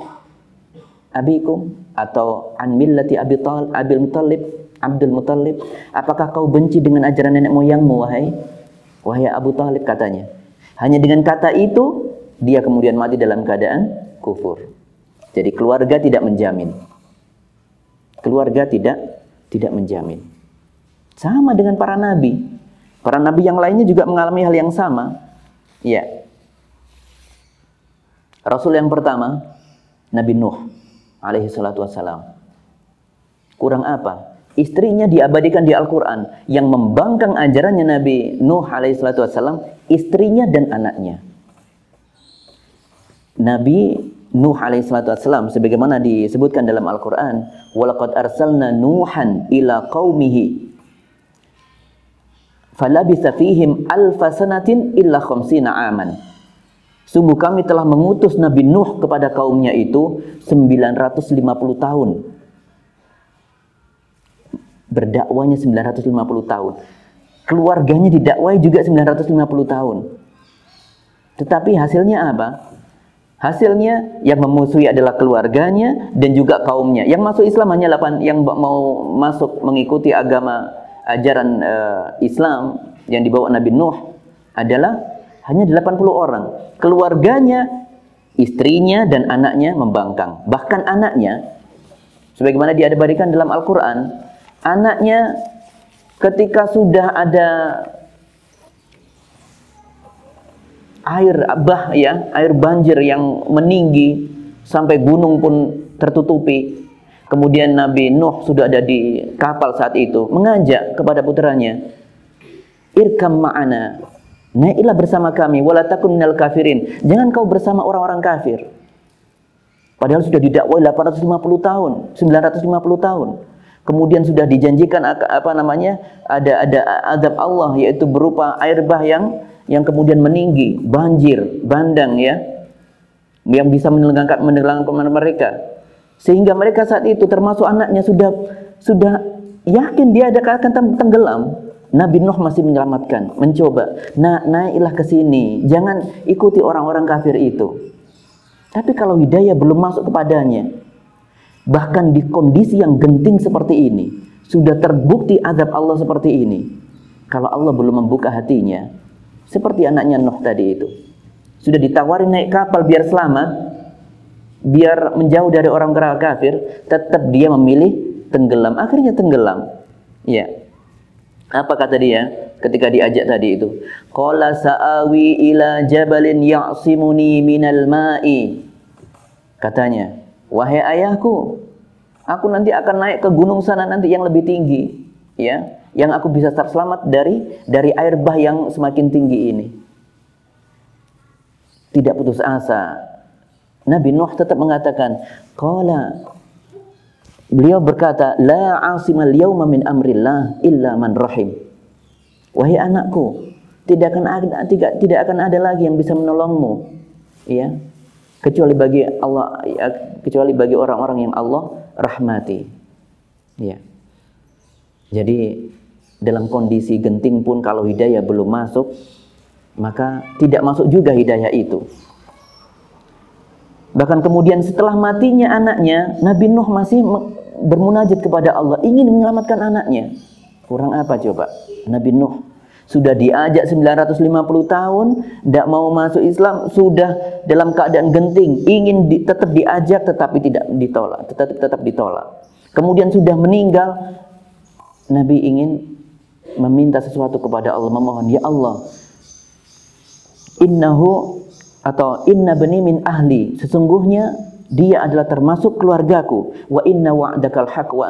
abikum, atau an millati Abdul Muttalib, apakah kau benci dengan ajaran nenek moyangmu wahai Abu Talib, katanya. Hanya dengan kata itu dia kemudian mati dalam keadaan kufur. Jadi keluarga tidak menjamin. Keluarga tidak menjamin. Sama dengan para nabi. Para nabi yang lainnya juga mengalami hal yang sama. Ya. Rasul yang pertama, Nabi Nuh alaihi salatu wassalam. Kurang apa? Istrinya diabadikan di Al-Quran. Yang membangkang ajarannya Nabi Nuh alaihi salatu wassalam, istrinya dan anaknya. Nabi Nuh alaihi salatu wassalam, sebagaimana disebutkan dalam Al-Quran, walaqad arsalna Nuhan ila qaumihi falabitha fihim alfa sanatin illa khamsina aman. Sungguh kami telah mengutus Nabi Nuh kepada kaumnya itu 950 tahun. Berdakwanya 950 tahun. Keluarganya didakwai juga 950 tahun. Tetapi hasilnya apa? Hasilnya yang memusuhi adalah keluarganya dan juga kaumnya. Yang masuk Islam hanya 8, yang mau masuk mengikuti agama ajaran Islam yang dibawa Nabi Nuh adalah hanya 80 orang. Keluarganya, istrinya dan anaknya membangkang. Bahkan anaknya, sebagaimana diabadikan dalam Al-Quran, anaknya ketika sudah ada air banjir yang meninggi sampai gunung pun tertutupi. Kemudian Nabi Nuh sudah ada di kapal saat itu, mengajak kepada putranya, irkam ma'ana, naiklah bersama kami, wala takun minal kafirin, jangan kau bersama orang-orang kafir. Padahal sudah didakwai 850 tahun, 950 tahun. Kemudian sudah dijanjikan ada azab Allah, yaitu berupa air bah yang kemudian meninggi, banjir, bandang ya, yang bisa menenggelamkan mereka. Sehingga mereka saat itu termasuk anaknya sudah yakin dia akan tenggelam. Nabi Nuh masih menyelamatkan, mencoba. Naiklah ke sini, jangan ikuti orang-orang kafir itu. Tapi kalau hidayah belum masuk kepadanya, bahkan di kondisi yang genting seperti ini, sudah terbukti azab Allah seperti ini, kalau Allah belum membuka hatinya, seperti anaknya Nuh tadi itu, sudah ditawari naik kapal biar selamat, biar menjauh dari orang kafir, tetap dia memilih tenggelam. Akhirnya tenggelam. Ya. Apa kata dia ketika diajak tadi itu? Qala sa'awi ila jabalin ya'simuni minal ma'i. Katanya, wahai ayahku, aku nanti akan naik ke gunung sana nanti yang lebih tinggi, ya, yang aku bisa selamat dari air bah yang semakin tinggi ini. Tidak putus asa. Nabi Nuh tetap mengatakan, beliau berkata, la asimal yawma min amrillah illa man rahim. Wahai anakku, tidak akan ada lagi yang bisa menolongmu, ya, kecuali bagi Allah, kecuali bagi orang-orang yang Allah rahmati. Ya. Jadi dalam kondisi genting pun kalau hidayah belum masuk, maka tidak masuk juga hidayah itu. Bahkan kemudian setelah matinya anaknya, Nabi Nuh masih bermunajat kepada Allah, ingin menyelamatkan anaknya. Kurang apa coba? Nabi Nuh sudah diajak 950 tahun, tidak mau masuk Islam, sudah dalam keadaan genting, ingin tetap diajak tetapi tidak ditolak, tetap ditolak. Kemudian sudah meninggal, Nabi ingin meminta sesuatu kepada Allah, memohon, ya Allah, inna bani min ahli, sesungguhnya dia adalah termasuk keluargaku, wa inna wa'dakal haq wa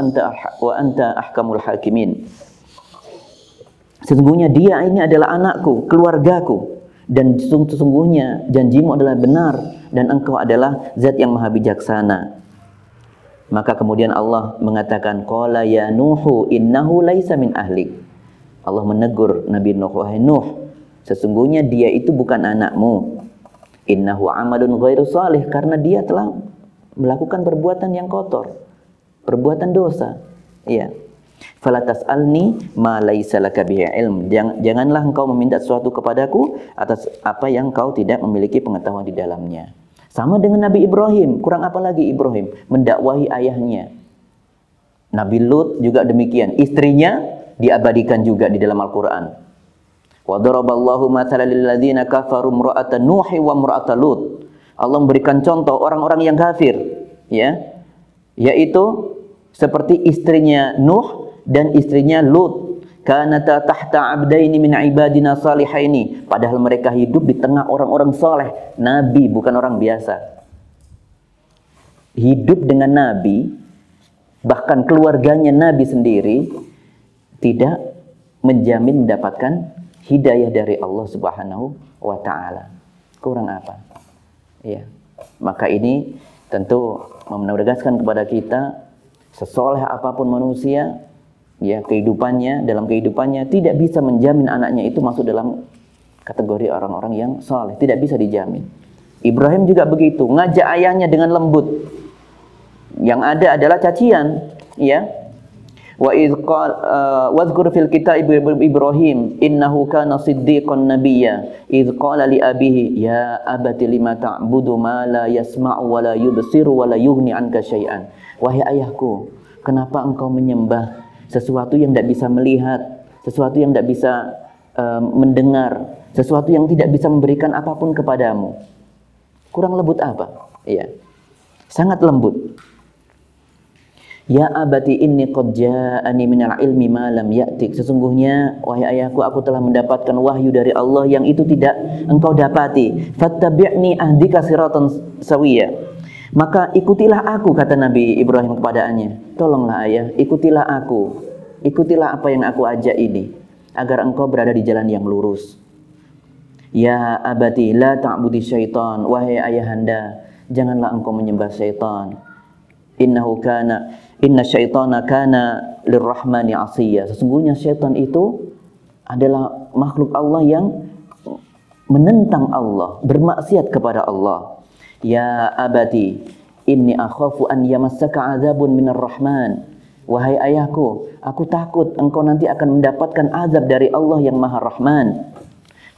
anta ahkamul hakimin. Sesungguhnya dia ini adalah anakku, keluargaku, dan sesungguhnya janjimu adalah benar dan engkau adalah zat yang maha bijaksana. Maka kemudian Allah mengatakan, qala ya Nuhu innahu laisa min ahlik. Allah menegur Nabi Nuh, wahai Nuh, sesungguhnya dia itu bukan anakmu. Innahu amalun ghairu salih, karena dia telah melakukan perbuatan yang kotor, perbuatan dosa. Ya. Fala tas'alni ma laisa laka bihi ilm. Janganlah engkau meminta sesuatu kepadaku atas apa yang kau tidak memiliki pengetahuan di dalamnya. Sama dengan Nabi Ibrahim, kurang apa lagi Ibrahim mendakwahi ayahnya. Nabi Lut juga demikian, istrinya diabadikan juga di dalam Al-Qur'an. Wa daraballahu mathalan lil ladzina kafaru imra'atan Nuh wa imra'atan Lut. Allah memberikan contoh orang-orang yang kafir, ya. Yaitu seperti istrinya Nuh dan istrinya Lut. Kanata tahta abdaini min ibadina salihaini. Padahal mereka hidup di tengah orang-orang soleh. Nabi, bukan orang biasa. Hidup dengan Nabi, bahkan keluarganya Nabi sendiri, tidak menjamin mendapatkan hidayah dari Allah Subhanahu wa ta'ala. Kurang apa? Ya. Maka ini tentu menegaskan kepada kita, sesoleh apapun manusia, ya, dalam kehidupannya tidak bisa menjamin anaknya itu masuk dalam kategori orang-orang yang saleh, tidak bisa dijamin. Ibrahim juga begitu, ngajak ayahnya dengan lembut. Yang ada adalah cacian, ya. Wa idz qala wadhkur fil kitab Ibrahim innahu kana siddiqan nabiyya idz qala li abihi ya abati lima ta'budu ma la yasma'u wa la yubsiru wa la yughni 'anka syai'an. Wahai ayahku, kenapa engkau menyembah sesuatu yang tidak bisa melihat, sesuatu yang tidak bisa mendengar, sesuatu yang tidak bisa memberikan apapun kepadamu? Kurang lembut apa? Iya. Sangat lembut. Ya abati inni qad ja'ani minal ilmi ma lam ya'tik. Sesungguhnya wahai ayahku, aku telah mendapatkan wahyu dari Allah yang itu tidak engkau dapati. Fattabi'ni ahdika siratan sawiyya. Maka ikutilah aku, kata Nabi Ibrahim kepadanya. Tolonglah ayah, ikutilah aku. Ikutilah apa yang aku ajak ini, agar engkau berada di jalan yang lurus. Ya abati la ta'budi syaitan. Wahai ayahanda, janganlah engkau menyembah syaitan. Inna syaitana kana lirrahmani asiyya. Sesungguhnya syaitan itu adalah makhluk Allah yang menentang Allah, bermaksiat kepada Allah. Ya abati inni akhafu an yamassaka adzabun minar rahman. Wahai ayahku, aku takut engkau nanti akan mendapatkan azab dari Allah yang Maha Rahman.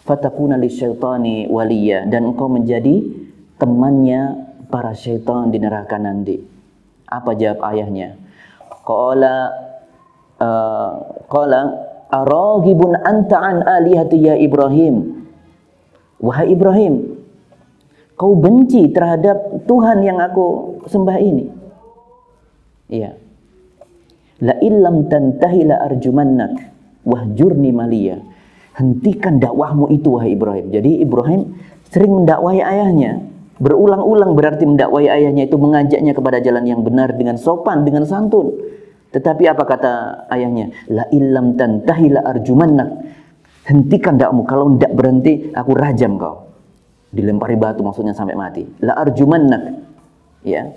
Fatakuna lisyaitani waliya. Dan engkau menjadi temannya para syaitan di neraka nanti. Apa jawab ayahnya? Qala araghibun anta an alihati ya Ibrahim. Wahai Ibrahim, kau benci terhadap Tuhan yang aku sembah ini? Iya. La illam tantahi la arjumannak wahjurni maliya. Hentikan dakwahmu itu wahai Ibrahim. Jadi Ibrahim sering mendakwahi ayahnya. Berulang-ulang berarti mendakwahi ayahnya itu, mengajaknya kepada jalan yang benar dengan sopan, dengan santun. Tetapi apa kata ayahnya? La illam tantahi la arjumannak. Hentikan dakwahmu, kalau tidak berhenti aku rajam kau. Dilempari batu maksudnya sampai mati. La arjumannak. Ya.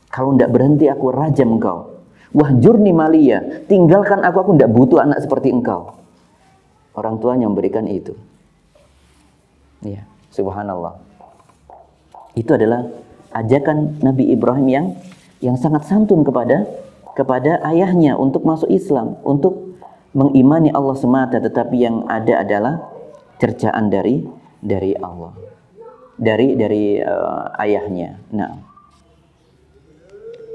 Kalau tidak berhenti aku rajam kau. Wahjurni maliya. Tinggalkan aku tidak butuh anak seperti engkau. Orang tuanya memberikan itu. Ya, subhanallah. Itu adalah ajakan Nabi Ibrahim yang sangat santun kepada ayahnya untuk masuk Islam, untuk mengimani Allah semata, tetapi yang ada adalah cercaan dari Allah, dari ayahnya. Nah,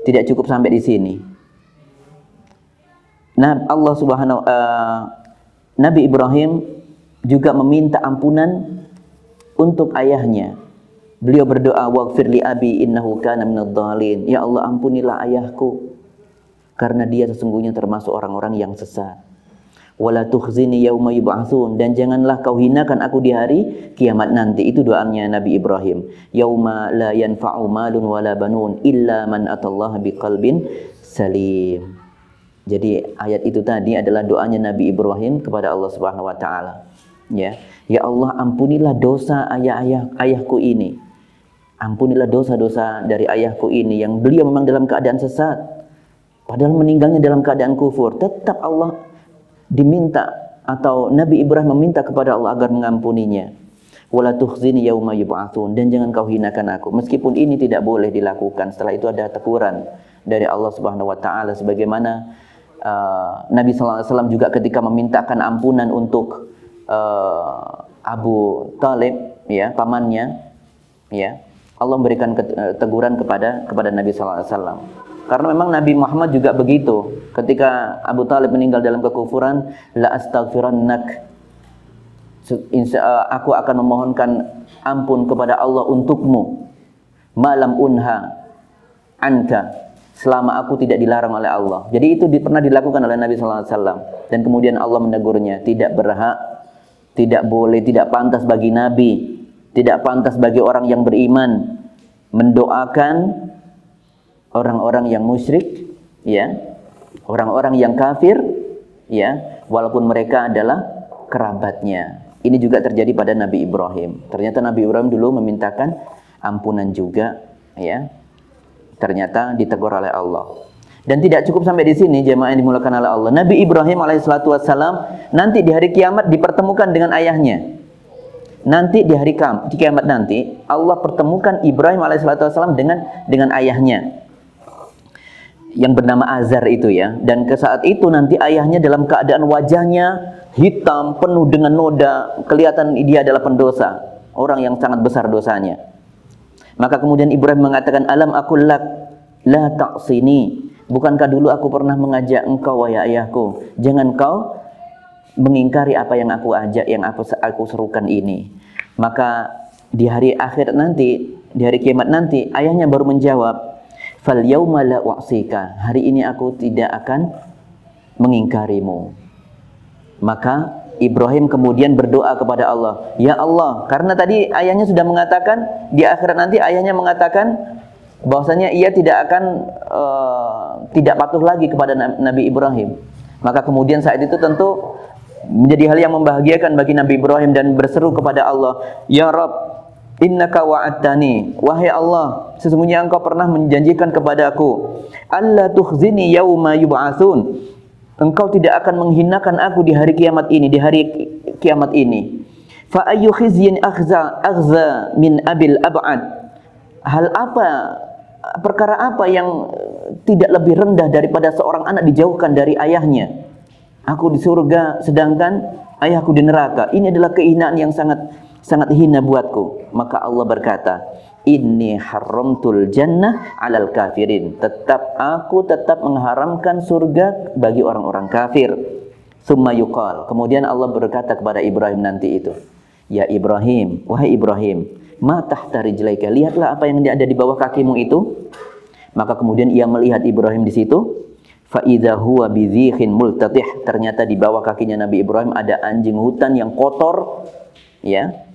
tidak cukup sampai di sini. Nah, Nabi Ibrahim juga meminta ampunan untuk ayahnya. Beliau berdoa, waghfir li abi innahu kana minadh-dhalin. Ya Allah, ampunilah ayahku karena dia sesungguhnya termasuk orang-orang yang sesat. Wala tukhzini yauma yub'atsun. Dan janganlah kau hinakan aku di hari kiamat nanti. Itu doanya Nabi Ibrahim. Yauma la yanfa'u malun wala banun illa man atallaha biqalbin salim. Jadi ayat itu tadi adalah doanya Nabi Ibrahim kepada Allah Subhanahu wa taala. Ya Allah, ampunilah dosa ayahku ini. Ampunilah dosa-dosa dari ayahku ini yang beliau memang dalam keadaan sesat. Padahal meninggalnya dalam keadaan kufur. Tetap Allah diminta, atau Nabi Ibrahim meminta kepada Allah agar mengampuninya. Wala tukhzini yauma yub'atsun. Dan jangan kau hinakan aku. Meskipun ini tidak boleh dilakukan. Setelah itu ada teguran dari Allah Subhanahu wa taala sebagaimana Nabi sallallahu alaihi wasallam juga ketika memintakan ampunan untuk Abu Talib, ya, pamannya, ya, Allah memberikan teguran kepada Nabi sallallahu alaihi wasallam. Karena memang Nabi Muhammad juga begitu. Ketika Abu Talib meninggal dalam kekufuran, la astaghfirannak, aku akan memohonkan ampun kepada Allah untukmu, malam unha anka, selama aku tidak dilarang oleh Allah. Jadi itu pernah dilakukan oleh Nabi sallallahu alaihi wasallam, dan kemudian Allah menegurnya, tidak berhak, tidak boleh, tidak pantas bagi Nabi, tidak pantas bagi orang yang beriman mendoakan orang-orang yang musyrik, ya, orang-orang yang kafir, ya, walaupun mereka adalah kerabatnya. Ini juga terjadi pada Nabi Ibrahim. Ternyata Nabi Ibrahim dulu memintakan ampunan juga, ya. Ternyata ditegur oleh Allah. Dan tidak cukup sampai di sini, jemaah yang dimuliakan oleh Allah. Nabi Ibrahim alaihissalatu wassalam nanti di hari kiamat dipertemukan dengan ayahnya. Nanti di hari kiamat nanti Allah pertemukan Ibrahim alaihissalatu wassalam dengan ayahnya yang bernama Azar itu, ya. Dan ke saat itu nanti ayahnya dalam keadaan wajahnya hitam, penuh dengan noda, kelihatan dia adalah pendosa, orang yang sangat besar dosanya. Maka kemudian Ibrahim mengatakan, alam aqul lak la ta'sini, bukankah dulu aku pernah mengajak engkau, wahai ayahku, jangan kau mengingkari apa yang aku ajak, yang aku serukan ini. Maka di hari akhir nanti, di hari kiamat nanti, ayahnya baru menjawab, fal yauma la u'sika, hari ini aku tidak akan mengingkarimu. Maka Ibrahim kemudian berdoa kepada Allah, ya Allah, karena tadi ayahnya sudah mengatakan, di akhirat nanti ayahnya mengatakan bahwasanya ia tidak akan tidak patuh lagi kepada Nabi Ibrahim. Maka kemudian saat itu tentu menjadi hal yang membahagiakan bagi Nabi Ibrahim dan berseru kepada Allah, ya Rabb, innaka wa'adtani, wahai Allah, sesungguhnya engkau pernah menjanjikan kepadaku, alla tukhzini yauma yub'atsun, engkau tidak akan menghinakan aku di hari kiamat ini, fa ayyu khizyin aghza min abil ab'ad, perkara apa yang tidak lebih rendah daripada seorang anak dijauhkan dari ayahnya. Aku di surga sedangkan ayahku di neraka. Ini adalah kehinaan yang sangat hina buatku. Maka Allah berkata, inni haramtul jannah alal kafirin, aku tetap mengharamkan surga bagi orang-orang kafir. Summa yuqal, kemudian Allah berkata kepada Ibrahim nanti itu, ya Ibrahim, wahai Ibrahim, ma tahta rijlaika, lihatlah apa yang ada di bawah kakimu itu. Maka kemudian ia melihat Ibrahim di situ, fa idza huwa bidhikhin multatih, ternyata di bawah kakinya Nabi Ibrahim ada anjing hutan yang kotor, ya.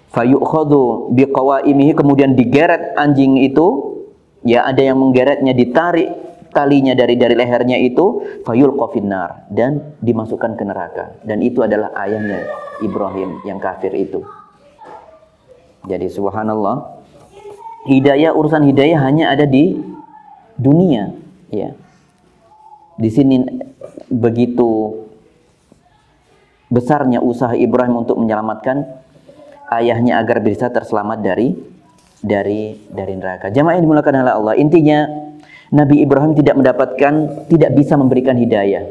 Fayukhadhu biqawaimihi, kemudian digeret anjing itu, ya, ada yang menggeretnya, ditarik talinya dari lehernya itu, fayulqa finnar, dan dimasukkan ke neraka. Dan itu adalah ayahnya Ibrahim yang kafir itu. Jadi subhanallah, urusan hidayah hanya ada di dunia, ya. Di sini begitu besarnya usaha Ibrahim untuk menyelamatkan ayahnya agar bisa terselamat dari neraka. Jamaah yang dimuliakan oleh Allah, intinya Nabi Ibrahim tidak bisa memberikan hidayah.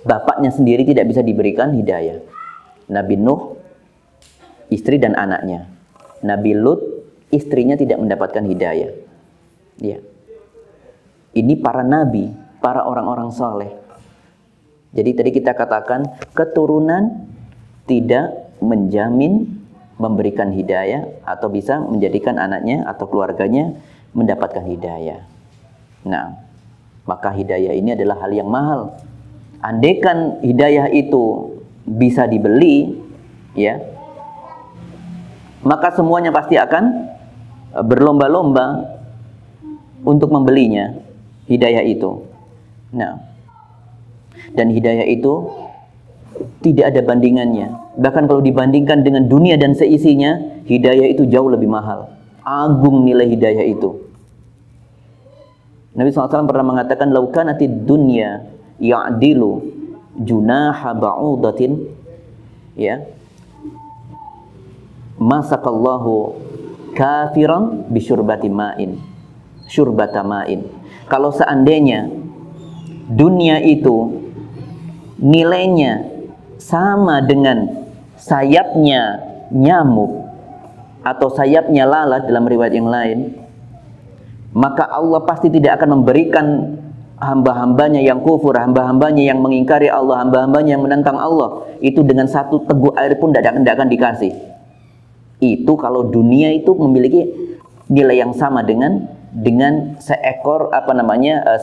Bapaknya sendiri tidak bisa diberikan hidayah. Nabi Nuh, istri dan anaknya. Nabi Lut, istrinya tidak mendapatkan hidayah. Ya. Ini para nabi, para orang-orang saleh. Jadi tadi kita katakan keturunan tidak menjamin memberikan hidayah atau bisa menjadikan anaknya atau keluarganya mendapatkan hidayah. Nah, maka hidayah ini adalah hal yang mahal. Andaikan hidayah itu bisa dibeli, ya, maka semuanya pasti akan berlomba-lomba untuk membelinya, hidayah itu. Nah, dan hidayah itu tidak ada bandingannya. Bahkan kalau dibandingkan dengan dunia dan seisinya, hidayah itu jauh lebih mahal. Agung nilai hidayah itu. Nabi SAW pernah mengatakan, "Lau kanatid dunya ya'dilu junaha ba'udatin, ya, masakallahu kafiran bisyurbati ma'in, syurbata ma'in." Kalau seandainya dunia itu nilainya sama dengan sayapnya nyamuk atau sayapnya lalat dalam riwayat yang lain, maka Allah pasti tidak akan memberikan hamba-hambanya yang kufur, hamba-hambanya yang mengingkari Allah, hamba-hambanya yang menentang Allah, itu dengan satu teguk air pun tidak akan dikasih. Itu kalau dunia itu memiliki nilai yang sama dengan seekor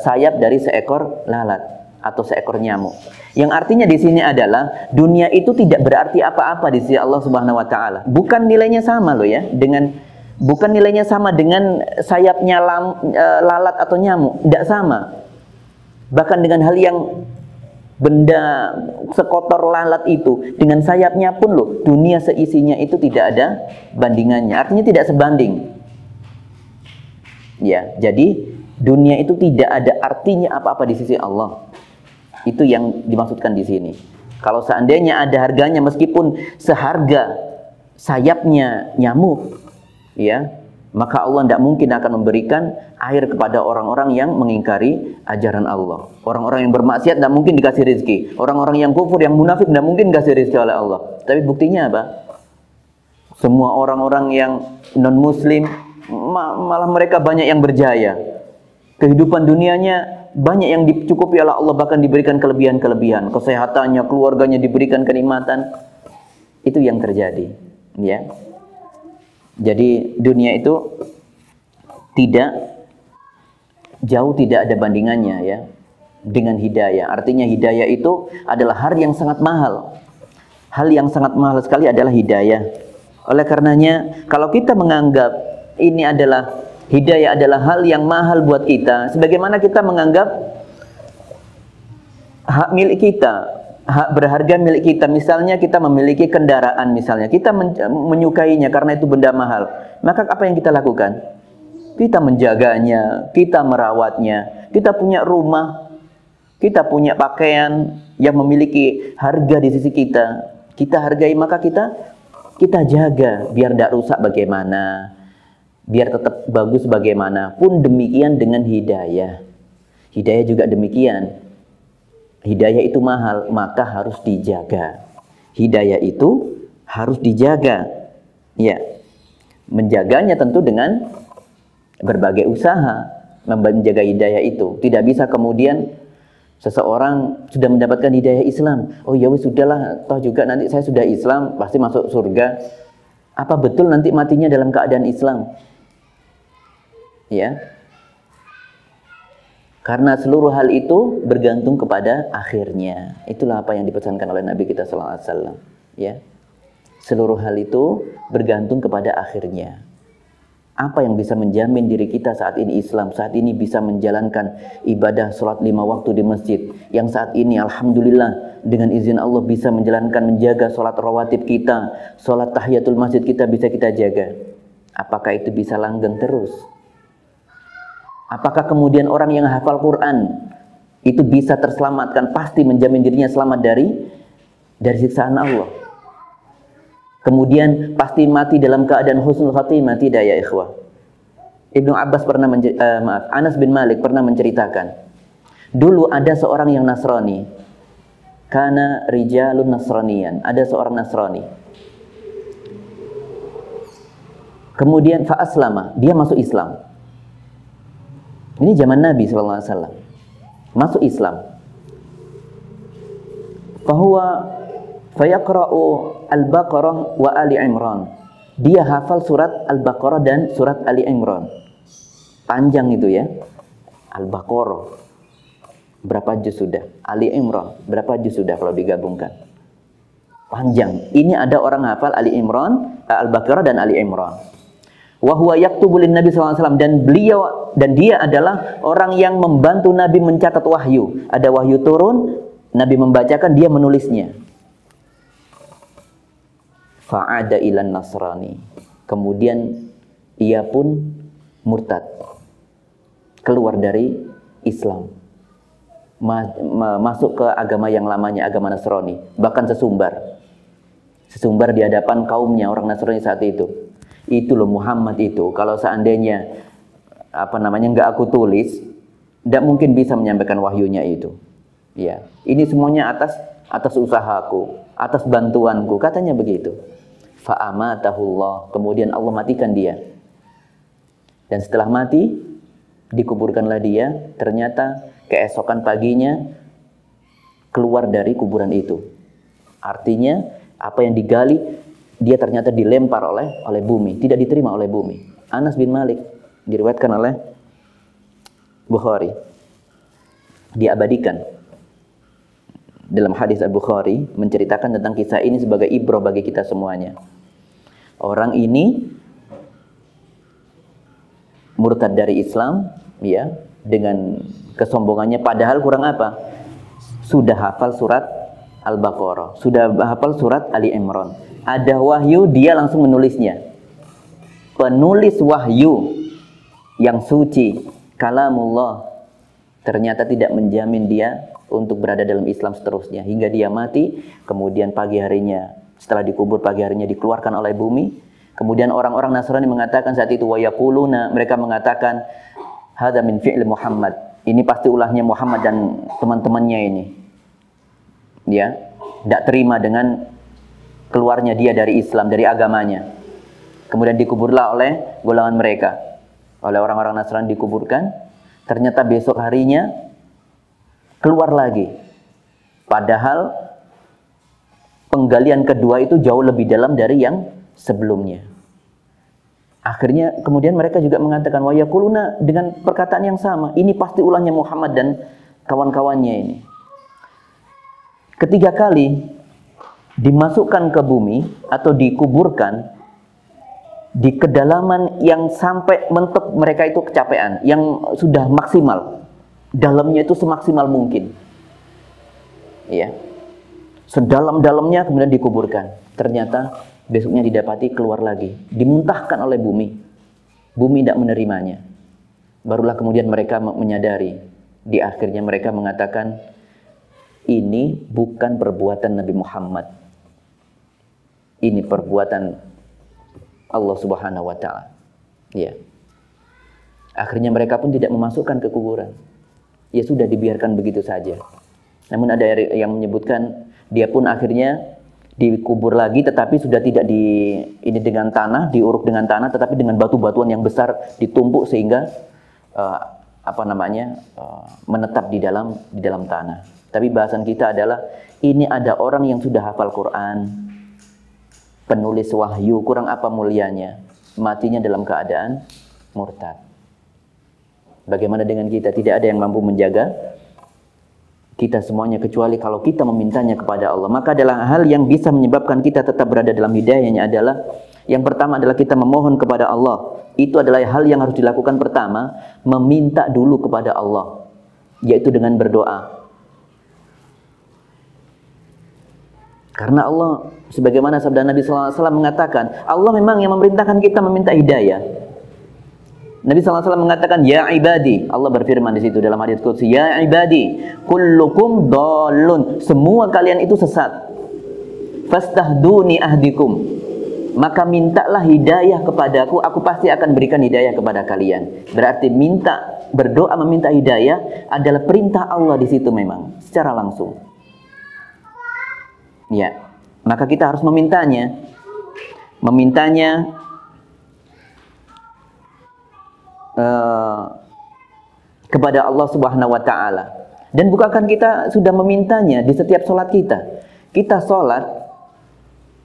sayap dari seekor lalat atau seekor nyamuk. Yang artinya di sini adalah dunia itu tidak berarti apa-apa di sisi Allah Subhanahu wa taala. Bukan nilainya sama loh ya, bukan nilainya sama dengan sayapnya lalat atau nyamuk, tidak sama. Bahkan dengan hal yang benda sekotor lalat itu dengan sayapnya pun loh, dunia seisinya itu tidak ada bandingannya. Artinya tidak sebanding. Ya, jadi dunia itu tidak ada artinya apa-apa di sisi Allah. Itu yang dimaksudkan di sini. Kalau seandainya ada harganya meskipun seharga sayapnya nyamuk, ya, maka Allah tidak mungkin akan memberikan air kepada orang-orang yang mengingkari ajaran Allah. Orang-orang yang bermaksiat tidak mungkin dikasih rezeki. Orang-orang yang kufur, yang munafik tidak mungkin dikasih rezeki oleh Allah. Tapi buktinya apa? Semua orang-orang yang non-muslim malah mereka banyak yang berjaya. Kehidupan dunianya banyak yang dicukupi oleh Allah, bahkan diberikan kelebihan-kelebihan, kesehatannya, keluarganya diberikan kenikmatan. Itu yang terjadi, ya. Jadi dunia itu tidak ada bandingannya ya dengan hidayah. Artinya hidayah itu adalah hal yang sangat mahal. Hal yang sangat mahal sekali adalah hidayah. Oleh karenanya, kalau kita menganggap ini adalah hidayah adalah hal yang mahal buat kita, sebagaimana kita menganggap hak milik kita, hak berharga milik kita. Misalnya kita memiliki kendaraan, misalnya kita menyukainya karena itu benda mahal, maka apa yang kita lakukan? Kita menjaganya, kita merawatnya. Kita punya rumah, kita punya pakaian yang memiliki harga di sisi kita, kita hargai, maka kita jaga biar tidak rusak bagaimana, biar tetap bagus bagaimana. Pun demikian dengan hidayah. Hidayah juga demikian. Hidayah itu mahal, maka harus dijaga. Hidayah itu harus dijaga. Ya. Menjaganya tentu dengan berbagai usaha menjaga hidayah itu. Tidak bisa kemudian seseorang sudah mendapatkan hidayah Islam, oh ya wis sudahlah, toh juga nanti saya sudah Islam pasti masuk surga. Apa betul nanti matinya dalam keadaan Islam? Ya. Karena seluruh hal itu bergantung kepada akhirnya. Itulah apa yang dipesankan oleh Nabi kita sallallahu alaihi wasallam, ya. Seluruh hal itu bergantung kepada akhirnya. Apa yang bisa menjamin diri kita saat ini Islam, saat ini bisa menjalankan ibadah sholat 5 waktu di masjid, yang saat ini alhamdulillah dengan izin Allah bisa menjaga sholat rawatib kita, sholat tahiyatul masjid kita bisa kita jaga. Apakah itu bisa langgeng terus? Apakah kemudian orang yang hafal Quran itu bisa terselamatkan, pasti menjamin dirinya selamat dari siksaan Allah? Kemudian pasti mati dalam keadaan husnul khatimah? Tidak ya ikhwah. Ibnu Abbas Anas bin Malik pernah menceritakan, dulu ada seorang yang Nasrani. Kana rijalun Nasraniyan, ada seorang Nasrani. Kemudian fa'aslama, dia masuk Islam. Ini zaman Nabi sallallahu alaihi wasallam. Masuk Islam. Fahuwa fayaqra'u Al-Baqarah wa Ali Imran. Dia hafal surat Al-Baqarah dan surat Ali Imran. Panjang itu ya. Al-Baqarah berapa juz sudah? Ali Imran berapa juz sudah kalau digabungkan? Panjang. Ini ada orang hafal Ali Imran, Al-Baqarah dan Ali Imran. Wa huwa yaktubu lin Nabi sallallahu alaihi wasallam, dan dia adalah orang yang membantu Nabi mencatat wahyu. Ada wahyu turun, Nabi membacakan, dia menulisnya. Fa'ada ilan Nasrani. Kemudian ia pun murtad, keluar dari Islam, masuk ke agama yang lamanya, agama Nasrani, bahkan sesumbar di hadapan kaumnya orang Nasrani saat itu. Itu loh Muhammad itu, kalau seandainya nggak aku tulis, tidak mungkin bisa menyampaikan wahyunya itu. Ya, ini semuanya atas usahaku, atas bantuanku, katanya begitu. Fa'amatahullah, kemudian Allah matikan dia. Dan setelah mati, dikuburkanlah dia. Ternyata keesokan paginya keluar dari kuburan itu. Artinya apa yang digali, dia ternyata dilempar oleh bumi, tidak diterima oleh bumi. Anas bin Malik, diriwayatkan oleh Bukhari, diabadikan dalam hadis Al-Bukhari, menceritakan tentang kisah ini sebagai ibrah bagi kita semuanya. Orang ini murtad dari Islam, ya, dengan kesombongannya, padahal kurang apa? Sudah hafal surat Al-Baqarah, sudah hafal surat Ali Imran. Ada wahyu, dia langsung menulisnya. Penulis wahyu yang suci, kalamullah, ternyata tidak menjamin dia untuk berada dalam Islam seterusnya hingga dia mati. Kemudian pagi harinya, setelah dikubur, pagi harinya dikeluarkan oleh bumi. Kemudian orang-orang Nasrani mengatakan saat itu, wa yaquluna, mereka mengatakan, hadza min fi'li Muhammad, ini pasti ulahnya Muhammad dan teman-temannya ini. Ya, tidak terima dengan keluarnya dia dari Islam, dari agamanya. Kemudian dikuburlah oleh golongan mereka, oleh orang-orang Nasrani dikuburkan. Ternyata besok harinya keluar lagi. Padahal penggalian kedua itu jauh lebih dalam dari yang sebelumnya. Akhirnya kemudian mereka juga mengatakan, wa yaquluna, dengan perkataan yang sama, ini pasti ulahnya Muhammad dan kawan-kawannya ini. Ketiga kali dimasukkan ke bumi atau dikuburkan di kedalaman yang sampai mentok mereka itu kecapean, yang sudah maksimal, dalamnya itu semaksimal mungkin, ya, sedalam-dalamnya, kemudian dikuburkan. Ternyata besoknya didapati keluar lagi, dimuntahkan oleh bumi. Bumi tidak menerimanya. Barulah kemudian mereka menyadari. Di akhirnya mereka mengatakan, ini bukan perbuatan Nabi Muhammad, ini perbuatan Allah Subhanahu wa ta'ala. Ya. Akhirnya mereka pun tidak memasukkan ke kuburan. Ya sudah, dibiarkan begitu saja. Namun ada yang menyebutkan dia pun akhirnya dikubur lagi, tetapi sudah tidak ini dengan tanah, diuruk dengan tanah, tetapi dengan batu-batuan yang besar ditumpuk sehingga menetap di dalam tanah. Tapi bahasan kita adalah ini ada orang yang sudah hafal Quran, penulis wahyu, kurang apa mulianya, matinya dalam keadaan murtad. Bagaimana dengan kita? Tidak ada yang mampu menjaga kita semuanya kecuali kalau kita memintanya kepada Allah. Maka adalah hal yang bisa menyebabkan kita tetap berada dalam hidayahnya adalah, yang pertama adalah kita memohon kepada Allah. Itu adalah hal yang harus dilakukan pertama, meminta dulu kepada Allah, yaitu dengan berdoa. Karena Allah, sebagaimana sabda Nabi SAW mengatakan, Allah memang yang memerintahkan kita meminta hidayah. Nabi SAW mengatakan, ya ibadi, Allah berfirman di situ dalam hadits qudsi, ya ibadi, kullukum dhalun, semua kalian itu sesat. Fastahduni ahdikum, maka mintalah hidayah kepadaku, aku pasti akan berikan hidayah kepada kalian. Berarti berdoa meminta hidayah adalah perintah Allah di situ memang, secara langsung. Ya, maka kita harus memintanya kepada Allah Subhanahu wa ta'ala. Dan bukankah kita sudah memintanya di setiap sholat kita? Kita sholat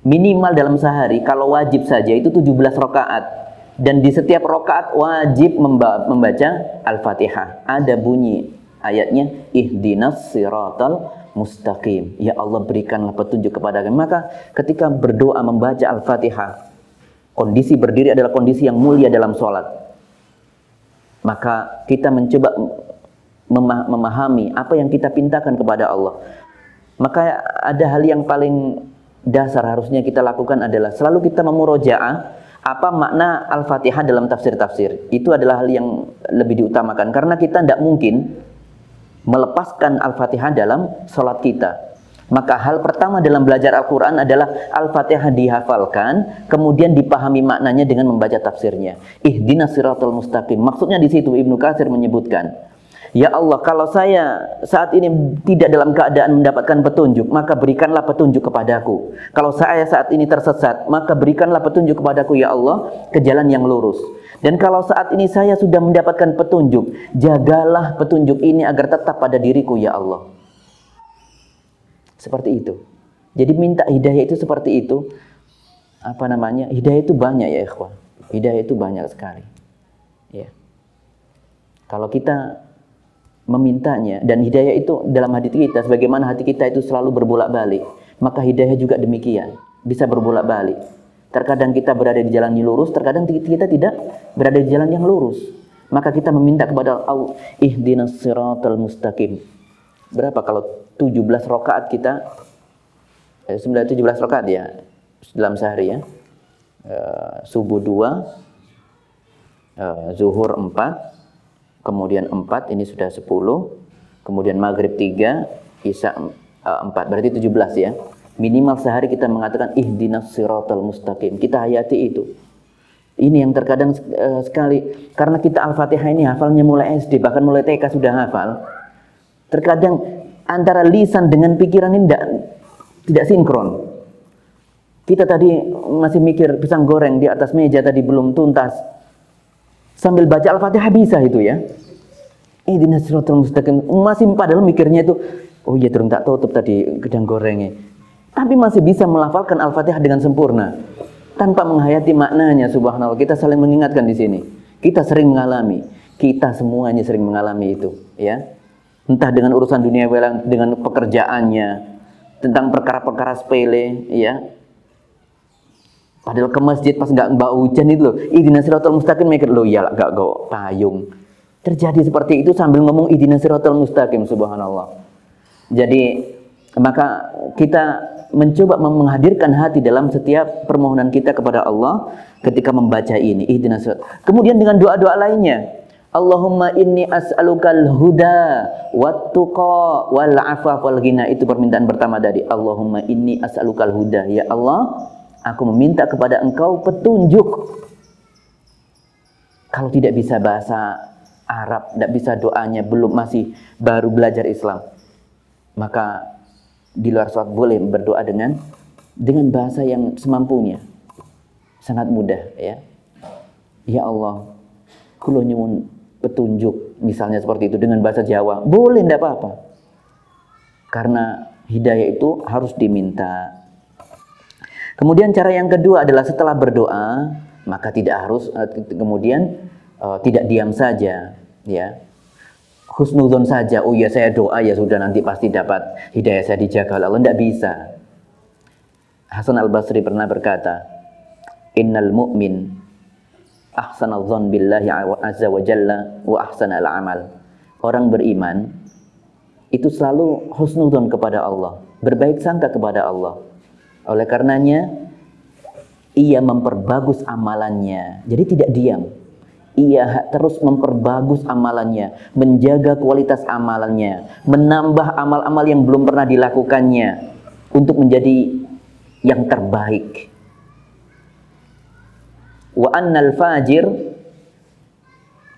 minimal dalam sehari, kalau wajib saja itu 17 rakaat. Dan di setiap rakaat wajib membaca Al-Fatihah. Ada bunyi ayatnya, ihdinas siratal mustaqim, ya Allah berikanlah petunjuk kepada kami. Maka ketika berdoa membaca Al-Fatihah, kondisi berdiri adalah kondisi yang mulia dalam sholat. Maka kita mencoba memahami apa yang kita pintakan kepada Allah. Maka ada hal yang paling dasar harusnya kita lakukan adalah selalu kita memurojaah apa makna Al-Fatihah dalam tafsir-tafsir. Itu adalah hal yang lebih diutamakan, karena kita tidak mungkin melepaskan Al-Fatihah dalam sholat kita. Maka hal pertama dalam belajar Al-Quran adalah Al-Fatihah dihafalkan, kemudian dipahami maknanya dengan membaca tafsirnya. Ihdinas siratal mustaqim. Maksudnya di situ Ibnu Katsir menyebutkan, Ya Allah, kalau saya saat ini tidak dalam keadaan mendapatkan petunjuk, maka berikanlah petunjuk kepadaku. Kalau saya saat ini tersesat, maka berikanlah petunjuk kepadaku ya Allah ke jalan yang lurus. Dan kalau saat ini saya sudah mendapatkan petunjuk, jagalah petunjuk ini agar tetap pada diriku ya Allah. Seperti itu. Jadi minta hidayah itu seperti itu. Hidayah itu banyak ya ikhwan. Hidayah itu banyak sekali. Ya. Kalau kita memintanya, dan hidayah itu dalam hati kita, sebagaimana hati kita itu selalu berbolak-balik, maka hidayah juga demikian, bisa berbolak-balik. Terkadang kita berada di jalan yang lurus, terkadang kita tidak berada di jalan yang lurus. Maka kita meminta kepada Allah, ihdinas siratal mustaqim. Berapa kalau 17 rakaat kita, 17 rakaat ya dalam sehari ya. Subuh 2, zuhur 4, kemudian 4, ini sudah 10, kemudian maghrib 3, isya 4, berarti 17 ya. Minimal sehari kita mengatakan ihdinas siratal mustaqim. Kita hayati itu. Ini yang terkadang sekali, karena kita Al-Fatihah ini hafalnya mulai SD, bahkan mulai TK sudah hafal. Terkadang antara lisan dengan pikiran ini tidak sinkron. Kita tadi masih mikir pisang goreng di atas meja tadi belum tuntas, sambil baca Al-Fatihah bisa itu ya. Ihdinas siratal mustaqim. Masih padahal mikirnya itu, oh iya durung tak tutup tadi gedang gorengnya. Tapi masih bisa melafalkan Al-Fatihah dengan sempurna tanpa menghayati maknanya. Subhanallah, kita saling mengingatkan di sini. Kita sering mengalami, kita semuanya sering mengalami itu, ya. Entah dengan urusan dunia, dengan pekerjaannya, tentang perkara-perkara sepele, ya. Padahal ke masjid pas nggak hujan itu loh, ihdinas siratal mustaqim, mikir loh ya nggak payung. Terjadi seperti itu sambil ngomong ihdinas siratal mustaqim, subhanallah. Jadi maka kita mencoba menghadirkan hati dalam setiap permohonan kita kepada Allah ketika membaca ini ihdinas siratal. Kemudian dengan doa-doa lainnya, Allahumma inni as'alukal huda wat tuqa wal afaf wal ghina, itu permintaan pertama tadi. Allahumma inni as'alukal huda, ya Allah, aku meminta kepada Engkau petunjuk. Kalau tidak bisa bahasa Arab, tidak bisa doanya, masih baru belajar Islam, maka di luar sholat boleh berdoa dengan bahasa yang semampunya, sangat mudah ya. Ya Allah, kula nyuwun petunjuk, misalnya seperti itu dengan bahasa Jawa, boleh, tidak apa-apa. Karena hidayah itu harus diminta. Kemudian cara yang kedua adalah setelah berdoa, maka tidak harus kemudian tidak diam saja, ya. Husnudzon saja, oh ya saya doa ya sudah nanti pasti dapat hidayah, saya dijaga oleh Allah, tidak bisa. Hasan Al-Basri pernah berkata, innal mu'min ahsanal dzan billahi azza wa jalla wa ahsanal amal. Orang beriman itu selalu husnudzon kepada Allah, berbaik sangka kepada Allah. Oleh karenanya ia memperbagus amalannya. Jadi tidak diam. Ia terus memperbagus amalannya, menjaga kualitas amalannya, menambah amal-amal yang belum pernah dilakukannya untuk menjadi yang terbaik. Wa annal fajir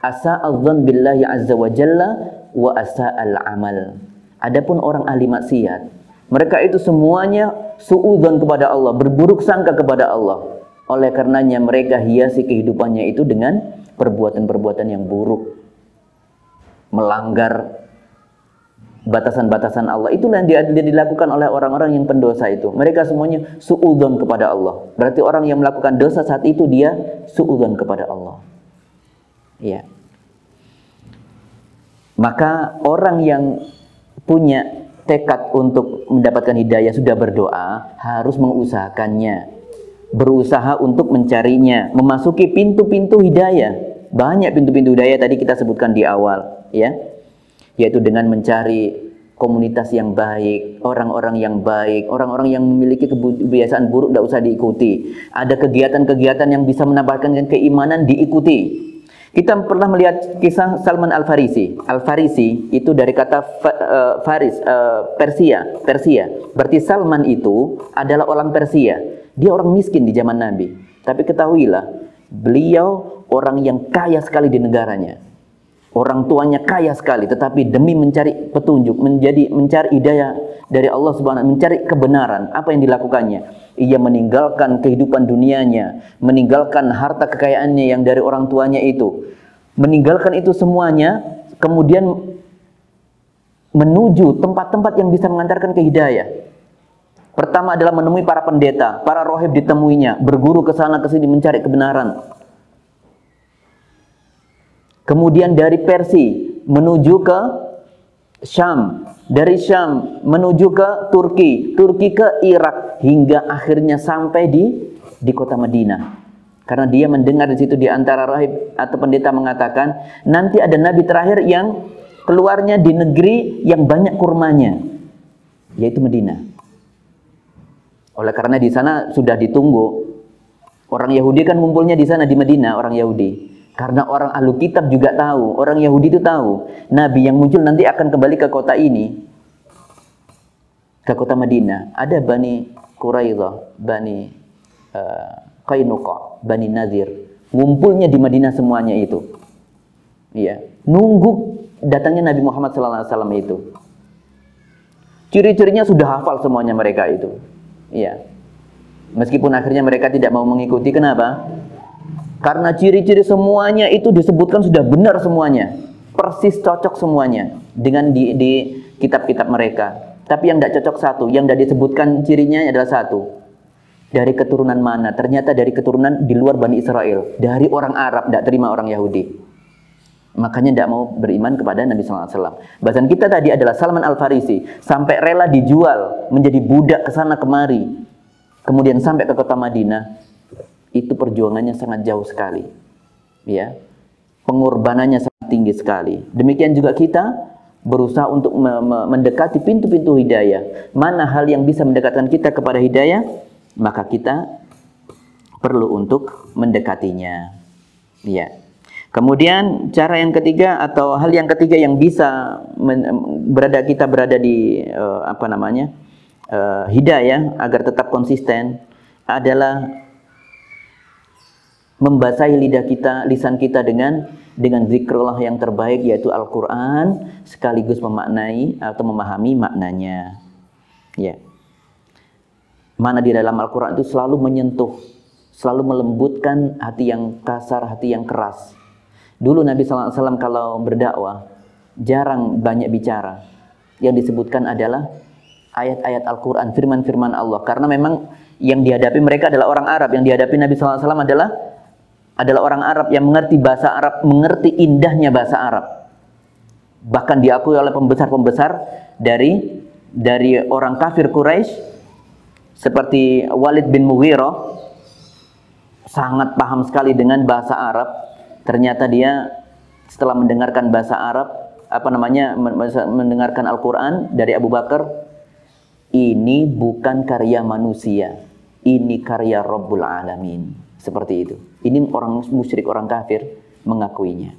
asa'al dzan billahi azza wa jalla wa asa'al amal. Adapun orang ahli maksiat, mereka itu semuanya suudzon kepada Allah, berburuk sangka kepada Allah. Oleh karenanya mereka hiasi kehidupannya itu dengan perbuatan-perbuatan yang buruk, melanggar batasan-batasan Allah. Itulah yang dilakukan oleh orang-orang yang pendosa itu. Mereka semuanya suudzon kepada Allah. Berarti orang yang melakukan dosa saat itu dia suudzon kepada Allah. Ya. Maka orang yang punya tekad untuk mendapatkan hidayah sudah berdoa, harus mengusahakannya, berusaha untuk mencarinya, memasuki pintu-pintu hidayah. Banyak pintu-pintu hidayah tadi kita sebutkan di awal, ya, yaitu dengan mencari komunitas yang baik, orang-orang yang baik, orang-orang yang memiliki kebiasaan buruk tidak usah diikuti. Ada kegiatan-kegiatan yang bisa menambahkan keimanan, diikuti. Kita pernah melihat kisah Salman Al-Farisi. Al-Farisi itu dari kata Faris, Persia. Berarti Salman itu adalah orang Persia. Dia orang miskin di zaman Nabi. Tapi ketahuilah, beliau orang yang kaya sekali di negaranya. Orang tuanya kaya sekali, tetapi demi mencari petunjuk, mencari hidayah dari Allah Subhanahu, mencari kebenaran, apa yang dilakukannya? Ia meninggalkan kehidupan dunianya, meninggalkan harta kekayaannya yang dari orang tuanya itu, meninggalkan itu semuanya, kemudian menuju tempat-tempat yang bisa mengantarkan ke hidayah. Pertama adalah menemui para pendeta, para rohib ditemuinya, berguru ke sana ke sini mencari kebenaran. Kemudian dari Persia menuju ke Syam, dari Syam menuju ke Turki, Turki ke Irak, hingga akhirnya sampai di kota Madinah. Karena dia mendengar di situ di antara rahib atau pendeta mengatakan, nanti ada nabi terakhir yang keluarnya di negeri yang banyak kurmanya, yaitu Madinah. Oleh karena di sana sudah ditunggu, orang Yahudi kan ngumpulnya di sana di Madinah, orang Yahudi. Karena orang ahlu kitab juga tahu, orang Yahudi itu tahu, nabi yang muncul nanti akan kembali ke kota ini, ke kota Madinah. Ada Bani Quraidah, Bani Qainuqa, Bani Nazir, ngumpulnya di Madinah semuanya itu. Iya, nunggu datangnya Nabi Muhammad SAW itu. Ciri-cirinya sudah hafal semuanya mereka itu. Iya. Meskipun akhirnya mereka tidak mau mengikuti, kenapa? Karena ciri-ciri semuanya itu disebutkan sudah benar semuanya, persis cocok semuanya dengan di kitab-kitab mereka. Tapi yang tidak cocok satu, yang tidak disebutkan cirinya adalah satu. Dari keturunan mana? Ternyata dari keturunan di luar Bani Israel, dari orang Arab, tidak terima orang Yahudi. Makanya tidak mau beriman kepada Nabi SAW. Bahasan kita tadi adalah Salman Al-Farisi, sampai rela dijual menjadi budak ke sana kemari, kemudian sampai ke kota Madinah. Itu perjuangannya sangat jauh sekali, ya, pengorbanannya sangat tinggi sekali. Demikian juga kita berusaha untuk mendekati pintu-pintu hidayah. Mana hal yang bisa mendekatkan kita kepada hidayah, maka kita perlu untuk mendekatinya, ya. Kemudian cara yang ketiga atau hal yang ketiga yang bisa kita berada di hidayah agar tetap konsisten adalah membasahi lisan kita dengan zikrullah yang terbaik, yaitu Al-Quran, sekaligus memaknai atau memahami maknanya. Ya. Mana di dalam Al-Quran itu selalu menyentuh, selalu melembutkan hati yang kasar, hati yang keras. Dulu Nabi SAW kalau berdakwah jarang banyak bicara. Yang disebutkan adalah ayat-ayat Al-Quran, firman-firman Allah. Karena memang yang dihadapi mereka adalah orang Arab. Yang dihadapi Nabi SAW adalah orang Arab yang mengerti bahasa Arab, mengerti indahnya bahasa Arab. Bahkan diakui oleh pembesar-pembesar dari orang kafir Quraisy seperti Walid bin Mughirah, sangat paham sekali dengan bahasa Arab. Ternyata dia setelah mendengarkan bahasa Arab, mendengarkan Al-Quran dari Abu Bakar, ini bukan karya manusia, ini karya Rabbul Alamin. Seperti itu. Ini orang musyrik, orang kafir mengakuinya.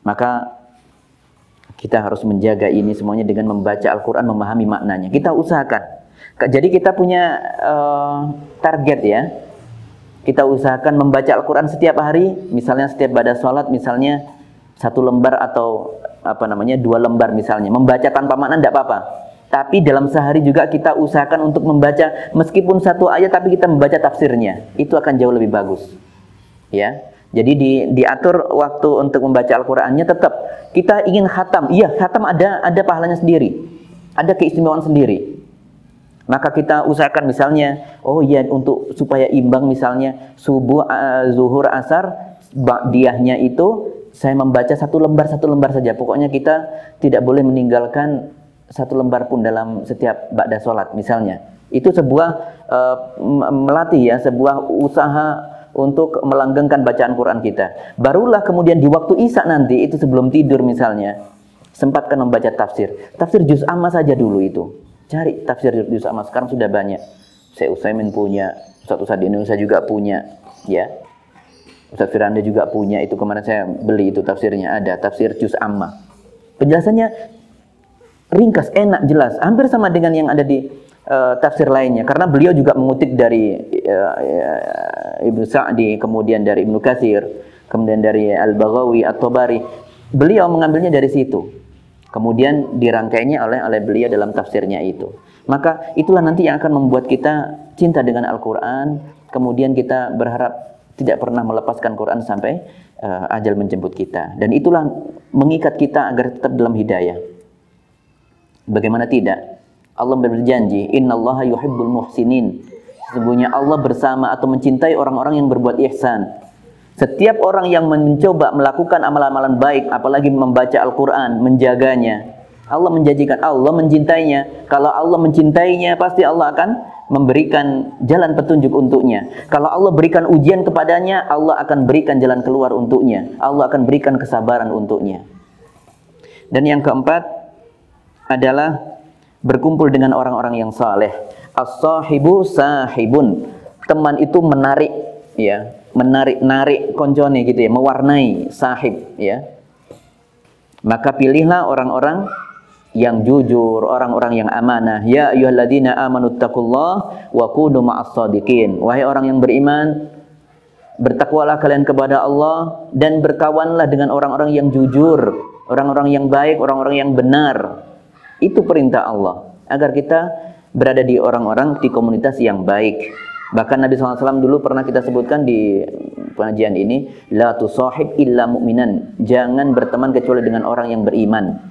Maka kita harus menjaga ini semuanya dengan membaca Al-Quran, memahami maknanya. Kita usahakan. Jadi kita punya target, ya. Kita usahakan membaca Al-Quran setiap hari. Misalnya setiap pada sholat, misalnya 1 lembar atau 2 lembar misalnya. Membaca tanpa makna tidak apa-apa. Tapi dalam sehari juga kita usahakan untuk membaca meskipun 1 ayat, tapi kita membaca tafsirnya. Itu akan jauh lebih bagus. Ya. Jadi diatur waktu untuk membaca Al-Qur'annya. Tetap kita ingin khatam. Iya, khatam ada pahalanya sendiri. Ada keistimewaan sendiri. Maka kita usahakan misalnya, untuk supaya imbang misalnya subuh, zuhur, asar, ba'diyahnya itu saya membaca 1 lembar saja. Pokoknya kita tidak boleh meninggalkan 1 lembar pun dalam setiap ba'da sholat misalnya. Itu sebuah melatih, ya, sebuah usaha untuk melanggengkan bacaan Quran kita. Barulah kemudian di waktu Isya nanti, itu sebelum tidur misalnya, sempatkan membaca tafsir. Tafsir juz amma saja dulu itu. Cari tafsir juz amma, sekarang sudah banyak. Syekh Utsaimin punya, Ustaz di Indonesia juga punya, ya. Ustaz Firanda juga punya, itu kemarin saya beli itu tafsirnya, ada tafsir juz amma. Penjelasannya ringkas, enak, jelas, hampir sama dengan yang ada di tafsir lainnya. Karena beliau juga mengutip dari Ibnu Sa'di, kemudian dari Ibnu Katsir, kemudian dari Al-Baghawi, At-Tabari. beliau mengambilnya dari situ. Kemudian dirangkainya oleh beliau dalam tafsirnya itu. Maka itulah nanti yang akan membuat kita cinta dengan Al-Quran. Kemudian kita berharap tidak pernah melepaskan Quran sampai ajal menjemput kita. Dan itulah mengikat kita agar tetap dalam hidayah. Bagaimana tidak? Allah berjanji, innallaha yuhibbul muhsinin. Sesungguhnya Allah bersama atau mencintai orang-orang yang berbuat ihsan. Setiap orang yang mencoba melakukan amalan-amalan baik, apalagi membaca Al-Quran, menjaganya, Allah menjanjikan, Allah mencintainya. Kalau Allah mencintainya, pasti Allah akan memberikan jalan petunjuk untuknya. Kalau Allah berikan ujian kepadanya, Allah akan berikan jalan keluar untuknya. Allah akan berikan kesabaran untuknya. Dan yang keempat adalah berkumpul dengan orang-orang yang saleh. As-sahibu sahibun. Teman itu menarik, ya, menarik koncone gitu ya, mewarnai sahib, ya. Maka pilihlah orang-orang yang jujur, orang-orang yang amanah. Ya ayyuhalladzina amanuttaqullaha wa kunu ma'as shadiqin. Wahai orang yang beriman, bertakwalah kalian kepada Allah dan berkawanlah dengan orang-orang yang jujur, orang-orang yang baik, orang-orang yang benar. Itu perintah Allah, agar kita berada di orang-orang, di komunitas yang baik. Bahkan Nabi SAW dulu pernah kita sebutkan di pengajian ini, la tusahib illa mu'minan. Jangan berteman kecuali dengan orang yang beriman.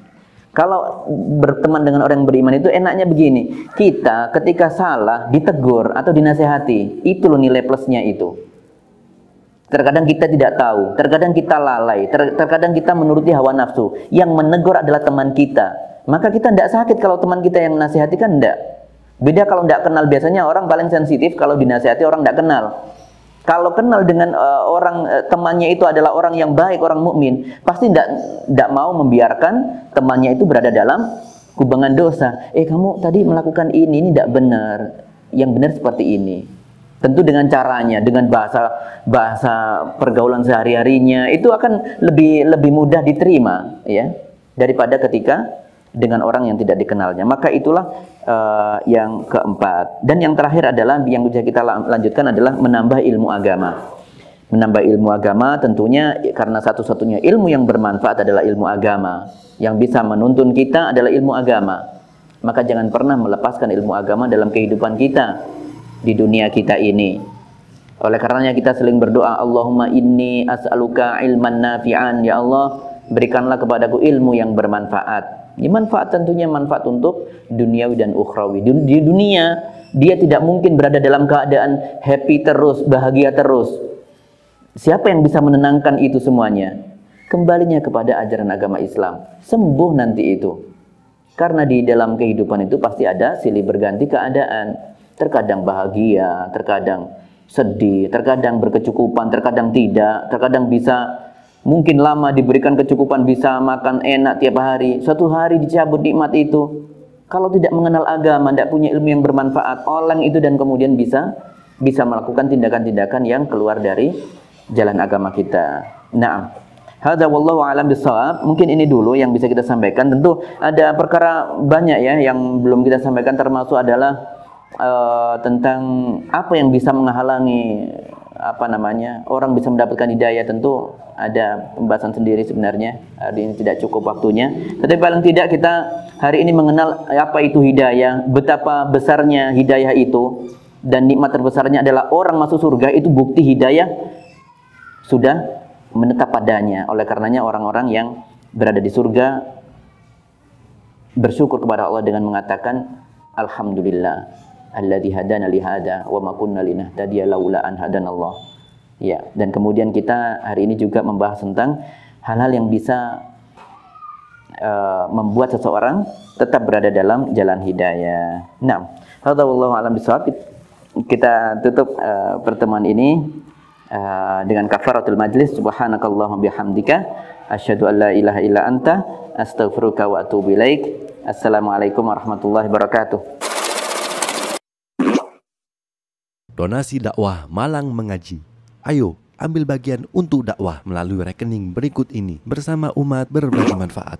Kalau berteman dengan orang yang beriman itu enaknya begini, kita ketika salah ditegur atau dinasehati, itu loh nilai plusnya itu. Terkadang kita tidak tahu, terkadang kita lalai, terkadang kita menuruti hawa nafsu. Yang menegur adalah teman kita. Maka kita tidak sakit kalau teman kita yang menasehati, kan tidak. Beda kalau tidak kenal, biasanya orang paling sensitif kalau dinasehati orang tidak kenal. Kalau kenal dengan temannya itu adalah orang yang baik, orang mukmin, pasti tidak mau membiarkan temannya itu berada dalam kubangan dosa. Kamu tadi melakukan ini tidak benar. Yang benar seperti ini. Tentu dengan caranya, dengan bahasa pergaulan sehari-harinya, itu akan lebih mudah diterima, ya, daripada ketika dengan orang yang tidak dikenalnya. Maka itulah yang keempat. Dan yang terakhir adalah, yang bisa kita lanjutkan adalah menambah ilmu agama. Menambah ilmu agama tentunya karena satu-satunya ilmu yang bermanfaat adalah ilmu agama. Yang bisa menuntun kita adalah ilmu agama. Maka jangan pernah melepaskan ilmu agama dalam kehidupan kita di dunia kita ini. Oleh karenanya kita sering berdoa, Allahumma inni as'aluka ilman nafi'an. Ya Allah, berikanlah kepadaku ilmu yang bermanfaat. Manfaat tentunya manfaat untuk duniawi dan ukhrawi. Di dunia dia tidak mungkin berada dalam keadaan happy terus, bahagia terus. Siapa yang bisa menenangkan itu semuanya? Kembalinya kepada ajaran agama Islam. Sembuh nanti itu. Karena di dalam kehidupan itu pasti ada silih berganti keadaan. Terkadang bahagia, terkadang sedih, terkadang berkecukupan, terkadang tidak, terkadang bisa mungkin lama diberikan kecukupan, bisa makan enak tiap hari. Suatu hari dicabut nikmat itu. Kalau tidak mengenal agama, tidak punya ilmu yang bermanfaat, oleng itu dan kemudian bisa melakukan tindakan-tindakan yang keluar dari jalan agama kita. Nah, hadza wallahu a'lam bissawab. Mungkin ini dulu yang bisa kita sampaikan. Tentu ada perkara banyak ya yang belum kita sampaikan, termasuk adalah tentang apa yang bisa menghalangi orang bisa mendapatkan hidayah. Tentu ada pembahasan sendiri sebenarnya, hari ini tidak cukup waktunya. Tetapi paling tidak kita hari ini mengenal apa itu hidayah, betapa besarnya hidayah itu, dan nikmat terbesarnya adalah orang masuk surga. Itu bukti hidayah sudah menetap padanya. Oleh karenanya orang-orang yang berada di surga bersyukur kepada Allah dengan mengatakan alhamdulillah alladzi hadana li hada wa ma kunna linahtadiya laula an hadanallah. Ya, dan kemudian kita hari ini juga membahas tentang hal-hal yang bisa membuat seseorang tetap berada dalam jalan hidayah. Nah, hadza wallahu a'lam bishawab. Kita tutup pertemuan ini dengan kafaratul majlis. Subhanakallahumma bihamdika asyhadu an la ilaha illa anta astaghfiruka wa atubu ilaik. Assalamualaikum warahmatullahi wabarakatuh. Donasi dakwah Malang Mengaji. Ayo, ambil bagian untuk dakwah melalui rekening berikut ini bersama umat berbagi manfaat.